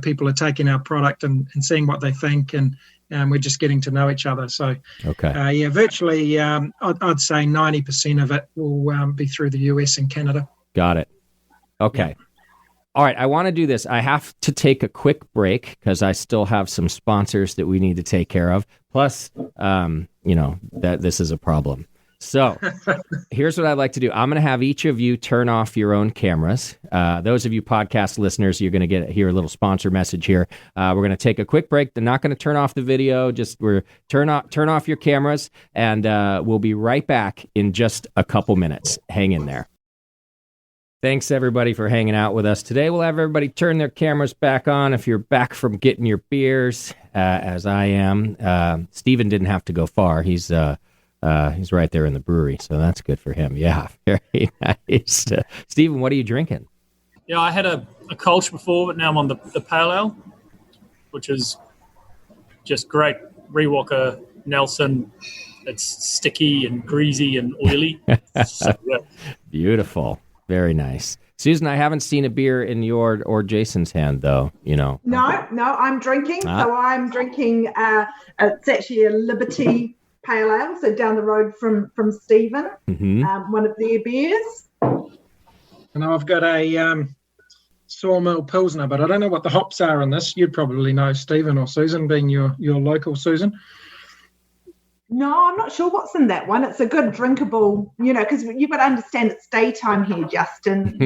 [SPEAKER 4] people are taking our product and seeing what they think, and we're just getting to know each other. So, virtually, I'd say 90% of it will be through the US and Canada.
[SPEAKER 2] Got it. Okay. Yeah. All right. I want to do this. I have to take a quick break because I still have some sponsors that we need to take care of. Plus, that this is a problem. So here's what I'd like to do. I'm going to have each of you turn off your own cameras. Those of you podcast listeners, you're going to hear a little sponsor message here. We're going to take a quick break. They're not going to turn off the video. Turn off your cameras, and we'll be right back in just a couple minutes. Hang in there. Thanks, everybody, for hanging out with us today. We'll have everybody turn their cameras back on if you're back from getting your beers, as I am. Stephen didn't have to go far. He's right there in the brewery, so that's good for him. Yeah, very nice. Stephen, what are you drinking?
[SPEAKER 5] Yeah, I had a Kolsch before, but now I'm on the Pale Ale, which is just great. Rewalker, Nelson. It's sticky and greasy and oily. So good.
[SPEAKER 2] Beautiful. Very nice. Susan, I haven't seen a beer in your or Jason's hand, though,
[SPEAKER 3] No, I'm drinking. So I'm drinking, it's actually a Liberty Pale Ale, so down the road from Stephen, one of their beers.
[SPEAKER 4] And I've got a Sawmill Pilsner, but I don't know what the hops are in this. You'd probably know, Stephen or Susan, being your local Susan.
[SPEAKER 3] No, I'm not sure what's in that one. It's a good drinkable, because you've got to understand it's daytime here, Justin.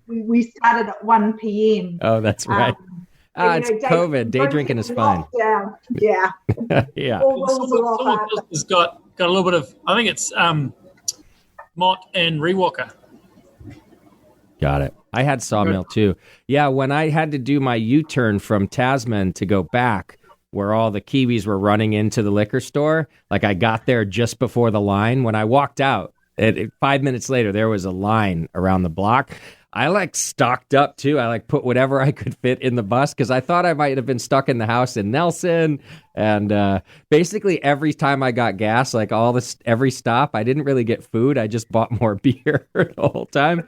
[SPEAKER 3] We started at 1 p.m.
[SPEAKER 2] Oh, that's right. It's COVID. Day drinking is fine.
[SPEAKER 3] Yeah.
[SPEAKER 2] Yeah.
[SPEAKER 5] It's got a little bit of, I think it's Mott and Rewalker.
[SPEAKER 2] Got it. I had Sawmill too. Yeah, when I had to do my U-turn from Tasman to go back, where all the Kiwis were running into the liquor store, like I got there just before the line. When I walked out, 5 minutes later, there was a line around the block. I stocked up too. I put whatever I could fit in the bus because I thought I might have been stuck in the house in Nelson. And basically every time I got gas, every stop, I didn't really get food. I just bought more beer the whole time.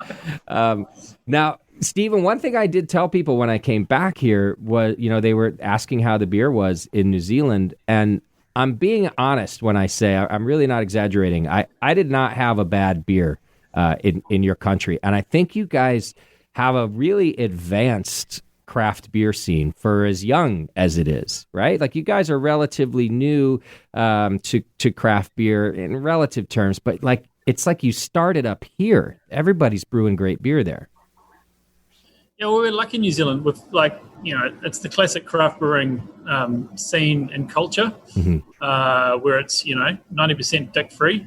[SPEAKER 2] Now, Stephen, one thing I did tell people when I came back here was, they were asking how the beer was in New Zealand. And I'm being honest when I say, I'm really not exaggerating. I did not have a bad beer in your country. And I think you guys have a really advanced craft beer scene for as young as it is, right? You guys are relatively new to craft beer in relative terms, but it's like you started up here. Everybody's brewing great beer there.
[SPEAKER 5] Yeah, well, we're lucky in New Zealand with it's the classic craft brewing scene and culture, where it's 90% dick free,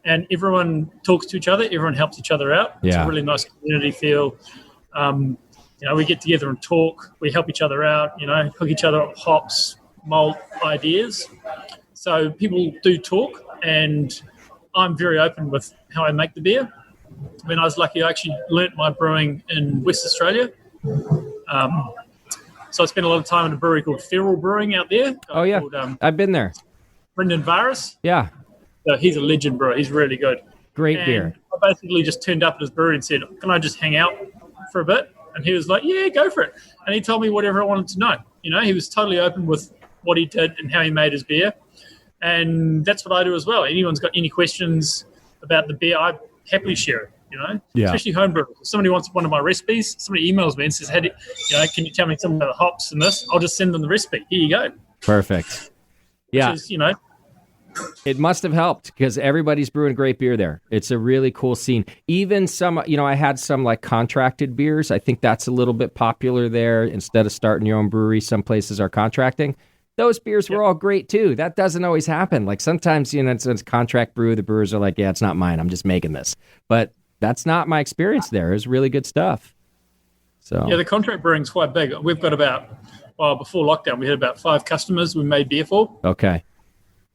[SPEAKER 5] and everyone talks to each other, everyone helps each other out. It's a really nice community feel. We get together and talk, we help each other out, hook each other up hops, malt ideas. So people do talk, and I'm very open with how I make the beer. When I was lucky, I actually learnt my brewing in West Australia. So I spent a lot of time in a brewery called Feral Brewing out there.
[SPEAKER 2] Oh, yeah. I've been there.
[SPEAKER 5] Brendan Varis.
[SPEAKER 2] Yeah.
[SPEAKER 5] So he's a legend brewer. He's really good.
[SPEAKER 2] Great beer.
[SPEAKER 5] I basically just turned up at his brewery and said, can I just hang out for a bit? And he was like, yeah, go for it. And he told me whatever I wanted to know. He was totally open with what he did and how he made his beer. And that's what I do as well. Anyone's got any questions about the beer, I happily share it, especially home brewers. If somebody wants one of my recipes, somebody emails me and says, hey, can you tell me some of the hops and this? I'll just send them the recipe. Here you go.
[SPEAKER 2] Perfect. Yeah.
[SPEAKER 5] Which is,
[SPEAKER 2] it must have helped because everybody's brewing great beer there. It's a really cool scene. Even some, I had some contracted beers. I think that's a little bit popular there. Instead of starting your own brewery, some places are contracting. Those beers were all great too. That doesn't always happen. Sometimes, it's contract brew. The brewers are like, yeah, it's not mine. I'm just making this. But that's not my experience there. It's really good stuff. So
[SPEAKER 5] yeah, the contract brewing's quite big. We've got before lockdown, we had about 5 customers we made beer for.
[SPEAKER 2] Okay.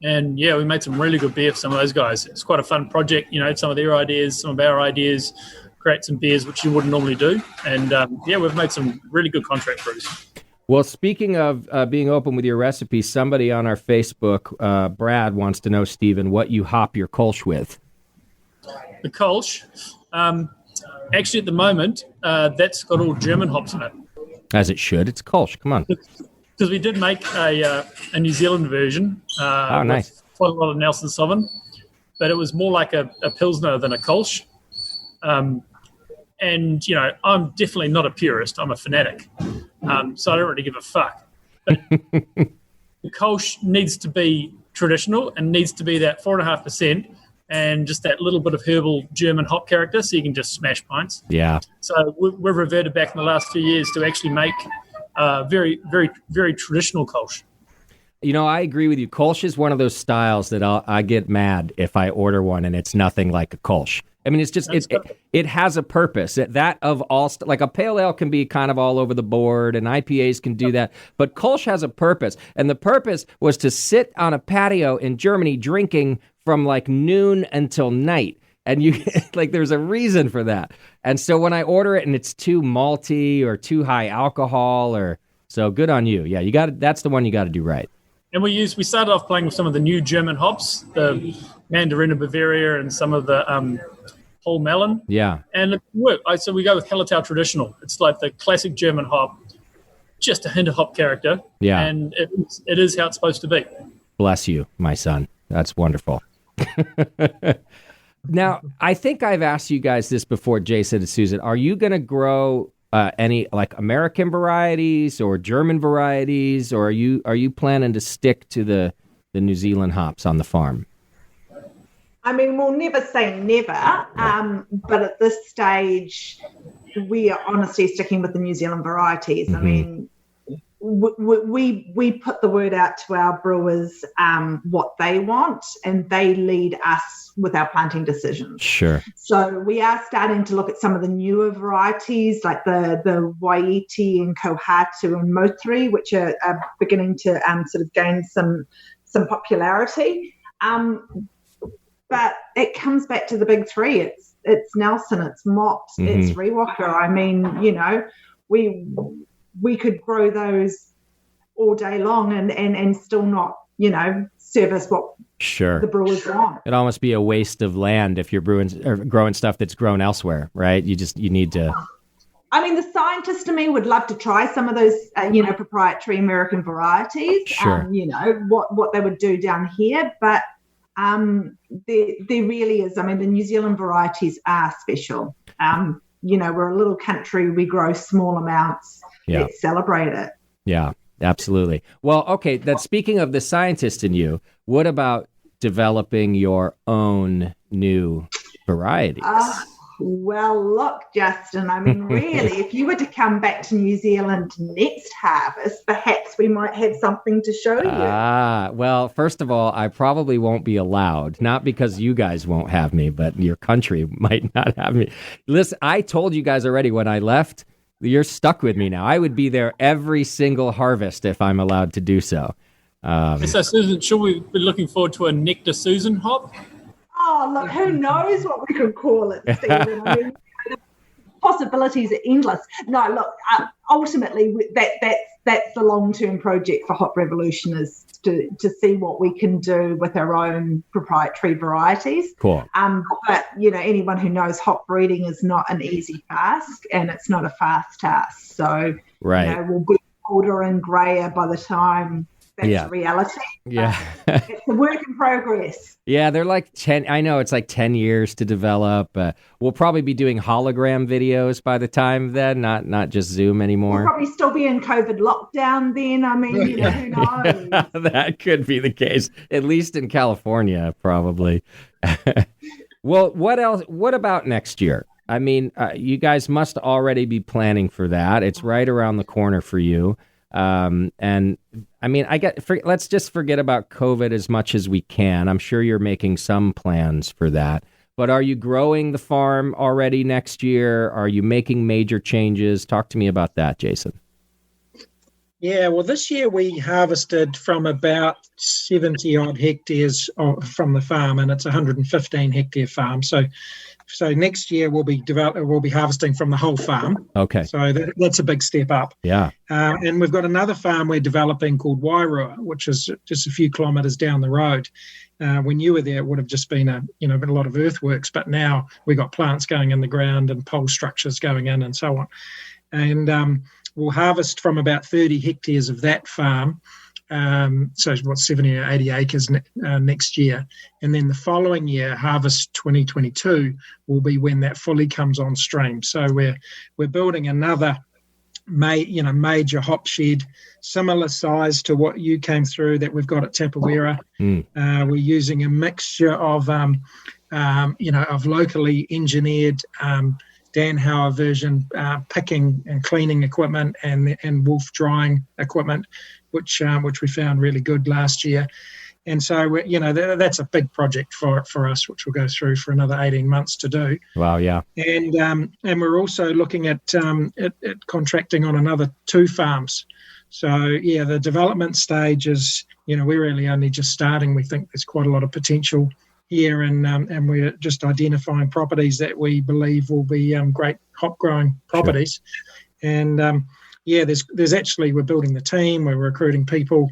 [SPEAKER 5] And yeah, we made some really good beer for some of those guys. It's quite a fun project. Some of their ideas, some of our ideas, create some beers which you wouldn't normally do. And we've made some really good contract brews.
[SPEAKER 2] Well, speaking of being open with your recipes, somebody on our Facebook, Brad, wants to know, Stephen, what you hop your Kolsch with.
[SPEAKER 5] The Kolsch, actually at the moment, that's got all German hops in it.
[SPEAKER 2] As it should. It's Kolsch. Come on.
[SPEAKER 5] Because we did make a New Zealand version.
[SPEAKER 2] Nice.
[SPEAKER 5] With quite a lot of Nelson Sauvin, but it was more like a Pilsner than a Kolsch. And, I'm definitely not a purist. I'm a fanatic. So I don't really give a fuck. But the Kolsch needs to be traditional and needs to be that 4.5%. and just that little bit of herbal German hop character, so you can just smash pints.
[SPEAKER 2] Yeah.
[SPEAKER 5] So we've reverted back in the last few years to actually make very, very, very traditional Kolsch.
[SPEAKER 2] I agree with you. Kolsch is one of those styles that I get mad if I order one and it's nothing like a Kolsch. I mean, it's just it has a purpose. That of all, like a pale ale can be kind of all over the board, and IPAs can do that. But Kolsch has a purpose, and the purpose was to sit on a patio in Germany drinking from like noon until night. And you like, there's a reason for that. And so when I order it and it's too malty or too high alcohol, so good on you. Yeah, that's the one you got to do right.
[SPEAKER 5] And we started off playing with some of the new German hops, the Mandarina Bavaria and some of the Whole Melon.
[SPEAKER 2] Yeah.
[SPEAKER 5] And it worked. So we go with Hallertau Traditional. It's like the classic German hop, just a hint of hop character.
[SPEAKER 2] Yeah.
[SPEAKER 5] And it is how it's supposed to be.
[SPEAKER 2] Bless you, my son. That's wonderful. Now, I think I've asked you guys this before, Jason and Susan. Are you going to grow any like American varieties or German varieties, or are you planning to stick to the New Zealand hops on the farm?
[SPEAKER 3] I mean, we'll never say never, but at this stage, we are honestly sticking with the New Zealand varieties. Mm-hmm. I mean, we put the word out to our brewers what they want, and they lead us with our planting decisions.
[SPEAKER 2] Sure.
[SPEAKER 3] So we are starting to look at some of the newer varieties like the Waiti and Kohatu and Mothri, which are beginning to sort of gain some popularity. But it comes back to the big three. It's Nelson, it's Mops, mm-hmm. it's Rewalker. I mean, we could grow those all day long and still not, service what
[SPEAKER 2] sure.
[SPEAKER 3] the brewers want.
[SPEAKER 2] It'd almost be a waste of land if you're brewing or growing stuff that's grown elsewhere, right? You need to.
[SPEAKER 3] I mean, the scientist to me would love to try some of those, proprietary American varieties.
[SPEAKER 2] Sure.
[SPEAKER 3] What they would do down here, but there really is. I mean, the New Zealand varieties are special. We're a little country. We grow small amounts.
[SPEAKER 2] Yeah.
[SPEAKER 3] Let's celebrate it.
[SPEAKER 2] Yeah, absolutely. Well, okay, speaking of the scientist in you, what about developing your own new varieties?
[SPEAKER 3] Well, look, Justin, I mean, really, if you were to come back to New Zealand next harvest, perhaps we might have something to show you.
[SPEAKER 2] Well, first of all, I probably won't be allowed, not because you guys won't have me, but your country might not have me. Listen, I told you guys already when I left, you're stuck with me now. I would be there every single harvest if I'm allowed to do so.
[SPEAKER 5] So, Susan, should we be looking forward to a Nectar Susan hop?
[SPEAKER 3] Oh, look, who knows what we could call it, Stephen? I mean, the possibilities are endless. No, look, ultimately, that's the long-term project for Hop Revolution, is to see what we can do with our own proprietary varieties.
[SPEAKER 2] Cool.
[SPEAKER 3] But, anyone who knows hop breeding is not an easy task, and it's not a fast task. So,
[SPEAKER 2] right.
[SPEAKER 3] We'll be older and grayer by the time that's reality.
[SPEAKER 2] Yeah.
[SPEAKER 3] It's a work in progress.
[SPEAKER 2] Yeah, they're like 10. I know it's like 10 years to develop. We'll probably be doing hologram videos by the time then, not just Zoom anymore.
[SPEAKER 3] We'll probably still be in COVID lockdown then. I mean, who knows?
[SPEAKER 2] That could be the case, at least in California, probably. Well, what else? What about next year? I mean, you guys must already be planning for that. It's right around the corner for you. And I mean, let's just forget about COVID as much as we can. I'm sure you're making some plans for that. But are you growing the farm already next year? Are you making major changes? Talk to me about that, Jason.
[SPEAKER 4] Yeah, well, this year we harvested from about 70 odd hectares from the farm, and it's a 115 hectare farm. So next year we'll be harvesting from the whole farm.
[SPEAKER 2] Okay.
[SPEAKER 4] So that's a big step up.
[SPEAKER 2] Yeah.
[SPEAKER 4] And we've got another farm we're developing called Wairua, which is just a few kilometres down the road. When you were there, it would have just been been a lot of earthworks, but now we've got plants going in the ground and pole structures going in and so on. And we'll harvest from about 30 hectares of that farm. So what, 70 or 80 acres next year. And then the following year, harvest 2022, will be when that fully comes on stream. So we're building another major hop shed, similar size to what you came through that we've got at Tapawera. We're using a mixture of of locally engineered Dan Hauer version picking and cleaning equipment and wolf drying equipment, which we found really good last year. And so, that's a big project for us, which we'll go through for another 18 months to do.
[SPEAKER 2] Wow, yeah.
[SPEAKER 4] And we're also looking at contracting on another 2 farms. So, the development stage is, we're really only just starting. We think there's quite a lot of potential here, and we're just identifying properties that we believe will be great hop growing properties. Sure. And, there's actually, we're building the team, we're recruiting people.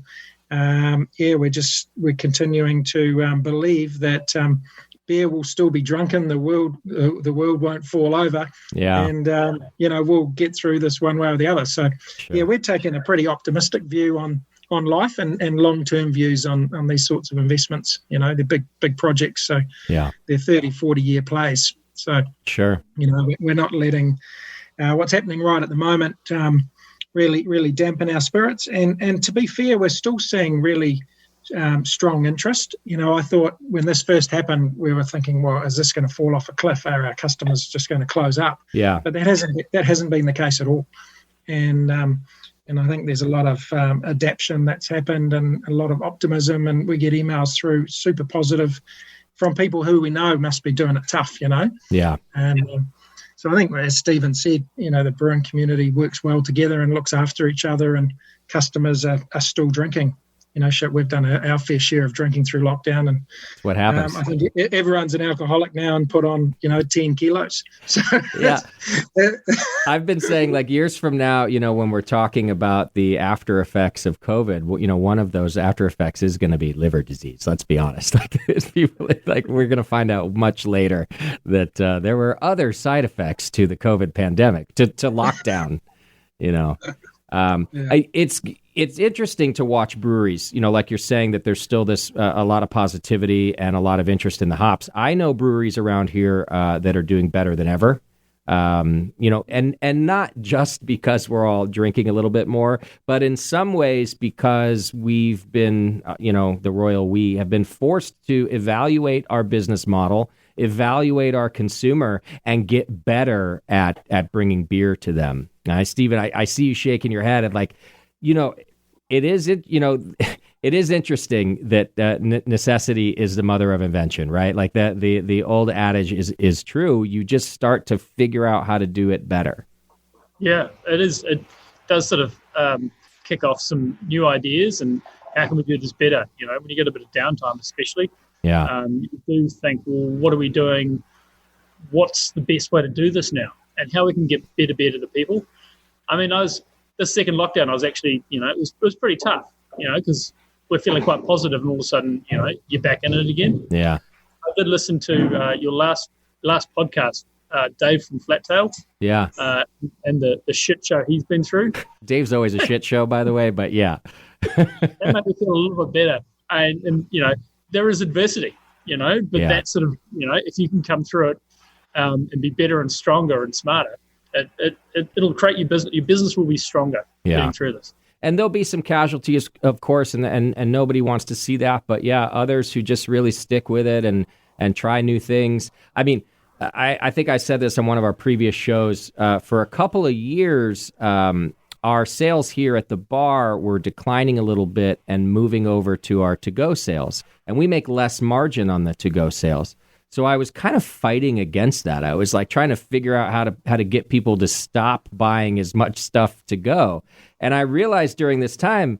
[SPEAKER 4] We're continuing to believe that beer will still be drunken. The world won't fall over. Yeah, and we'll get through this one way or the other. So, sure. We're taking a pretty optimistic view on life and long-term views on these sorts of investments. They're big projects. So, they're 30, 40-year plays. So, sure, we're not letting what's happening right at the moment really dampen our spirits. And to be fair, we're still seeing really strong interest. I thought when this first happened, we were thinking, well, is this going to fall off a cliff? Are our customers just going to close up? Yeah. But that hasn't been the case at all. And I think there's a lot of adaptation that's happened and a lot of optimism. And we get emails through super positive from people who we know must be doing it tough, Yeah. And so I think, as Stephen said, the brewing community works well together and looks after each other, and customers are still drinking. We've done our fair share of drinking through lockdown, and
[SPEAKER 2] what happens?
[SPEAKER 4] I think everyone's an alcoholic now and put on, 10 kilos. So
[SPEAKER 2] yeah, I've been saying, like, years from now, when we're talking about the after effects of COVID, one of those after effects is going to be liver disease. Let's be honest. We're going to find out much later that there were other side effects to the COVID pandemic, to lockdown. It's interesting to watch breweries, like you're saying, that there's still this a lot of positivity and a lot of interest in the hops. I know breweries around here that are doing better than ever, and not just because we're all drinking a little bit more, but in some ways because we've been, the royal we have been forced to evaluate our business model, evaluate our consumer, and get better at bringing beer to them. Stephen, I see you shaking your head at it is interesting that necessity is the mother of invention, right? Like that the old adage is true. You just start to figure out how to do it better.
[SPEAKER 5] Yeah, it is. It does sort of kick off some new ideas and how can we do this better? When you get a bit of downtime, especially. Yeah. You do think, well, what are we doing? What's the best way to do this now? And how we can get better beer to the people. I mean, this second lockdown, I was actually, it was pretty tough, because we're feeling quite positive, and all of a sudden, you're back in it again. Yeah. I did listen to your last podcast, Dave from Flattail. Yeah. And the shit show he's been through.
[SPEAKER 2] Dave's always a shit show, by the way, but yeah.
[SPEAKER 5] That made me feel a little bit better. And there is adversity, but that sort of, if you can come through it and be better and stronger and smarter, it'll create your business. Your business will be stronger getting through this.
[SPEAKER 2] And there'll be some casualties, of course, and nobody wants to see that. But yeah, others who just really stick with it and try new things. I mean, I think I said this on one of our previous shows. For a couple of years, our sales here at the bar were declining a little bit and moving over to our to-go sales. And we make less margin on the to-go sales. So I was kind of fighting against that. I was like trying to figure out how to get people to stop buying as much stuff to go. And I realized during this time,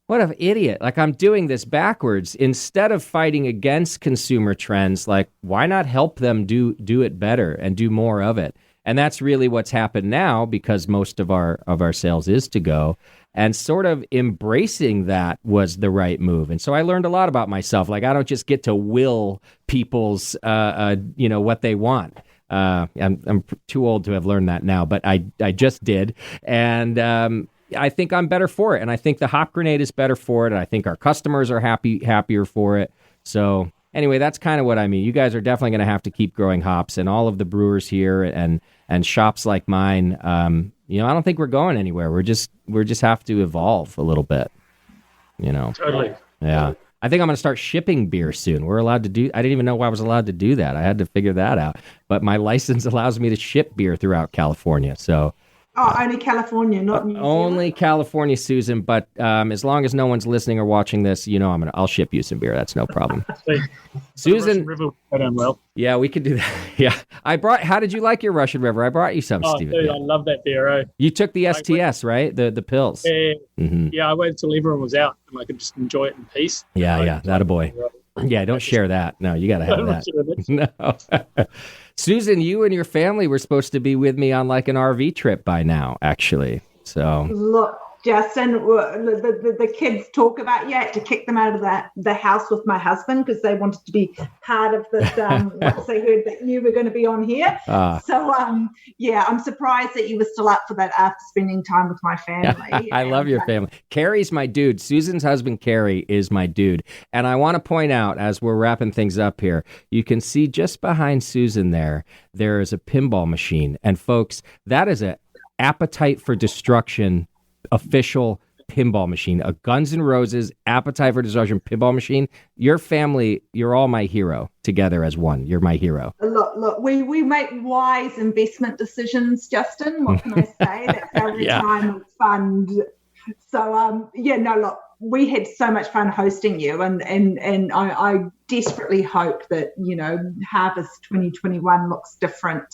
[SPEAKER 2] what an idiot. Like, I'm doing this backwards. Instead of fighting against consumer trends, like, why not help them do it better and do more of it? And that's really what's happened now, because most of our sales is to go. And sort of embracing that was the right move. And so I learned a lot about myself. Like, I don't just get to will people's, what they want. I'm too old to have learned that now, but I just did. And I think I'm better for it. And I think the Hop Grenade is better for it. And I think our customers are happier for it. So anyway, that's kind of what I mean. You guys are definitely going to have to keep growing hops, and all of the brewers here and shops like mine. I don't think we're going anywhere. We're just have to evolve a little bit.
[SPEAKER 5] Totally.
[SPEAKER 2] Yeah. I think I'm going to start shipping beer soon. We're allowed to do. I didn't even know I was allowed to do that. I had to figure that out. But my license allows me to ship beer throughout California. So.
[SPEAKER 3] Oh, only California, not New Zealand.
[SPEAKER 2] Only California, Susan. But as long as no one's listening or watching this, I'll ship you some beer. That's no problem. Susan,
[SPEAKER 5] River well.
[SPEAKER 2] Yeah, we could do that. Yeah, how did you like your Russian River? I brought you some, Stephen.
[SPEAKER 5] Dude, I love that beer.
[SPEAKER 2] You took the STS, right? The pills.
[SPEAKER 5] Yeah, yeah. I waited till everyone was out and I could just enjoy it in peace.
[SPEAKER 2] Yeah, that a boy. Yeah, don't share that. No, you got to have that. No. Susan, you and your family were supposed to be with me on like an RV trip by now, actually. So
[SPEAKER 3] look, Justin, the kids talk about you. I had to kick them out of the house with my husband because they wanted to be part of this. Once they heard that you were going to be on here, I'm surprised that you were still up for that after spending time with my family.
[SPEAKER 2] I love your family. Carrie's my dude. Susan's husband, Carrie, is my dude. And I want to point out, as we're wrapping things up here, you can see just behind Susan there is a pinball machine. And folks, that is a Appetite for Destruction official pinball machine, a Guns N' Roses Appetite for Destruction pinball machine. Your family, you're all my hero together as one. You're my hero.
[SPEAKER 3] Look, we make wise investment decisions, Justin. What can I say? That's our retirement fund. So, look, we had so much fun hosting you, and I desperately hope that, Harvest 2021 looks different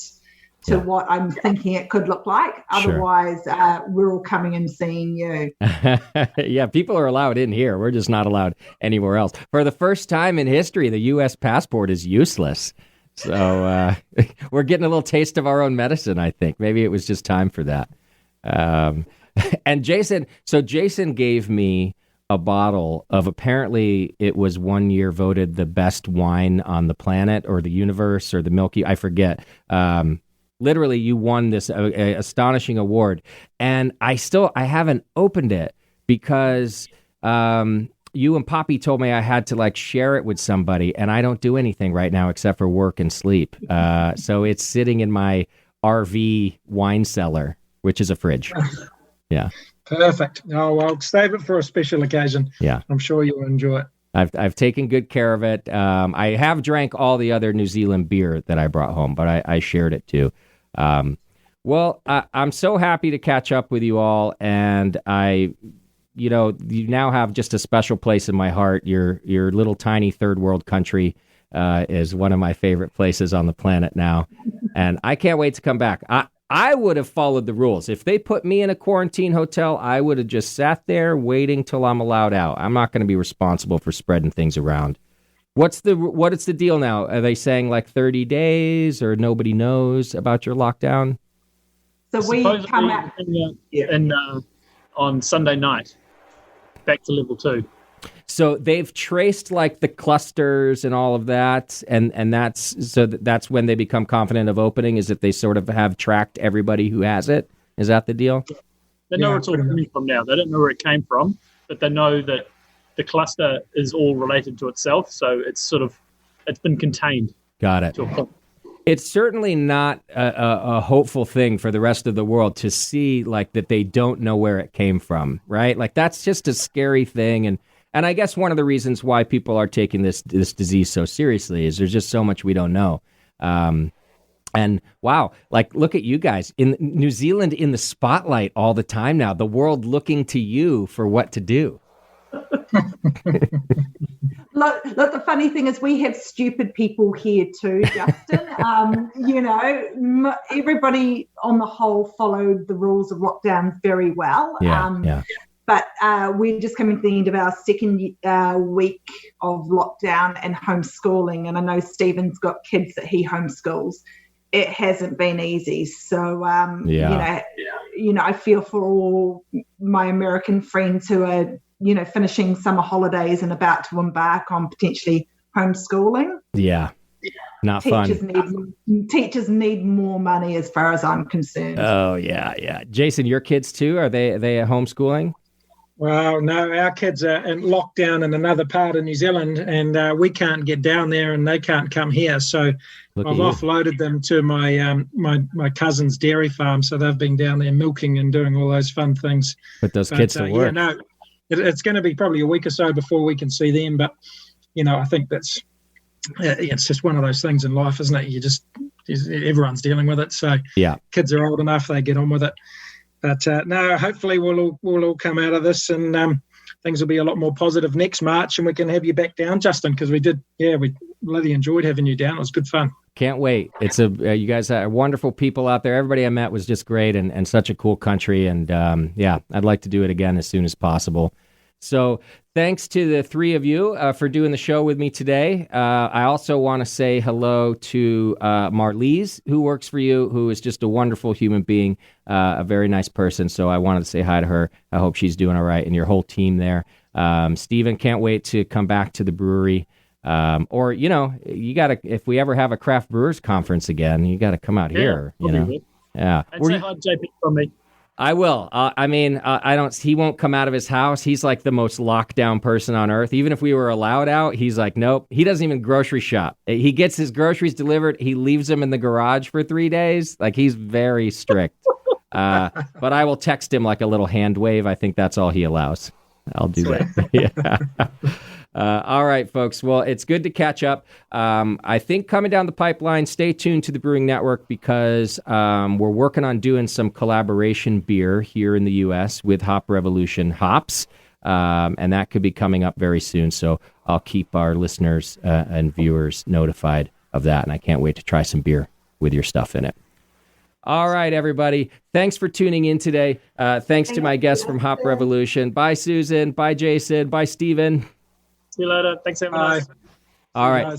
[SPEAKER 3] to what I'm thinking it could look like. Otherwise, we're all coming and seeing you.
[SPEAKER 2] Yeah, people are allowed in here. We're just not allowed anywhere else. For the first time in history, the U.S. passport is useless. So we're getting a little taste of our own medicine, I think. Maybe it was just time for that. And Jason gave me a bottle of, apparently it was one year voted the best wine on the planet or the universe or the Milky, I forget. Literally, you won this astonishing award, and I haven't opened it because you and Poppy told me I had to share it with somebody, and I don't do anything right now except for work and sleep. So it's sitting in my RV wine cellar, which is a fridge. Yeah.
[SPEAKER 4] Perfect. Oh, well, save it for a special occasion.
[SPEAKER 2] Yeah. I'm
[SPEAKER 4] sure you'll enjoy it.
[SPEAKER 2] I've taken good care of it. I have drank all the other New Zealand beer that I brought home, but I shared it too. I'm so happy to catch up with you all, and you now have just a special place in my heart. Your little tiny third world country is one of my favorite places on the planet now, and I can't wait to come back. I would have followed the rules. If they put me in a quarantine hotel, I would have just sat there waiting till I'm allowed out. I'm not going to be responsible for spreading things around. What is the deal now? Are they saying 30 days or nobody knows about your lockdown?
[SPEAKER 3] So we come out
[SPEAKER 2] on
[SPEAKER 5] Sunday night, back to level 2.
[SPEAKER 2] So they've traced the clusters and all of that, and that's when they become confident of opening, is that they sort of have tracked everybody who has it. Is that the deal?
[SPEAKER 5] They know where it's all coming from now. They don't know where it came from, but they know that the cluster is all related to itself, so it's been contained.
[SPEAKER 2] Got it. It's certainly not a hopeful thing for the rest of the world to see that they don't know where it came from, right? That's just a scary thing, and I guess one of the reasons why people are taking this disease so seriously is there's just so much we don't know. And wow, look at you guys in New Zealand in the spotlight all the time now. The world looking to you for what to do.
[SPEAKER 3] Look, the funny thing is we have stupid people here too, Justin. Everybody on the whole followed the rules of lockdown very well. But we're just coming to the end of our second week of lockdown and homeschooling. And I know Stephen's got kids that he homeschools. It hasn't been easy. So, I feel for all my American friends who are, finishing summer holidays and about to embark on potentially homeschooling.
[SPEAKER 2] Yeah. Not fun.
[SPEAKER 3] Teachers need more money as far as I'm concerned.
[SPEAKER 2] Oh, yeah. Jason, your kids too, are they homeschooling?
[SPEAKER 4] Well, no, our kids are in lockdown in another part of New Zealand, and we can't get down there, and they can't come here. So I've offloaded them to my cousin's dairy farm. So they've been down there milking and doing all those fun things.
[SPEAKER 2] But those kids still work.
[SPEAKER 4] it's going to be probably a week or so before we can see them. But I think that's it's just one of those things in life, isn't it? Everyone's dealing with it. So
[SPEAKER 2] yeah,
[SPEAKER 4] kids are old enough, they get on with it. But no, hopefully we'll all come out of this and things will be a lot more positive next March, and we can have you back down, Justin, because we really enjoyed having you down. It was good fun.
[SPEAKER 2] Can't wait. It's you guys are wonderful people out there. Everybody I met was just great and such a cool country. And I'd like to do it again as soon as possible. So thanks to the three of you for doing the show with me today. I also want to say hello to Marlise, who works for you, who is just a wonderful human being, a very nice person. So I wanted to say hi to her. I hope she's doing all right, and your whole team there. Stephen, can't wait to come back to the brewery. Or, you got to, if we ever have a craft brewers conference again, you got to come out here, Yeah.
[SPEAKER 5] And say hi to JP from me.
[SPEAKER 2] I will. He won't come out of his house. He's like the most locked down person on earth. Even if we were allowed out, he's like, nope. He doesn't even grocery shop. He gets his groceries delivered. He leaves them in the garage for 3 days. Like, he's very strict. But I will text him like a little hand wave. I think that's all he allows. I'll do that. Yeah. All right, folks. Well, it's good to catch up. I think coming down the pipeline, stay tuned to the Brewing Network because we're working on doing some collaboration beer here in the U.S. with Hop Revolution hops, and that could be coming up very soon. So I'll keep our listeners and viewers notified of that, and I can't wait to try some beer with your stuff in it. All right, everybody. Thanks for tuning in today. Thanks to my guests from Hop Revolution. Bye, Susan. Bye, Jason. Bye, Stephen.
[SPEAKER 5] See you later. Thanks for having us.
[SPEAKER 2] All right.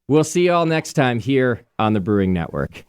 [SPEAKER 2] We'll see you all next time here on the Brewing Network.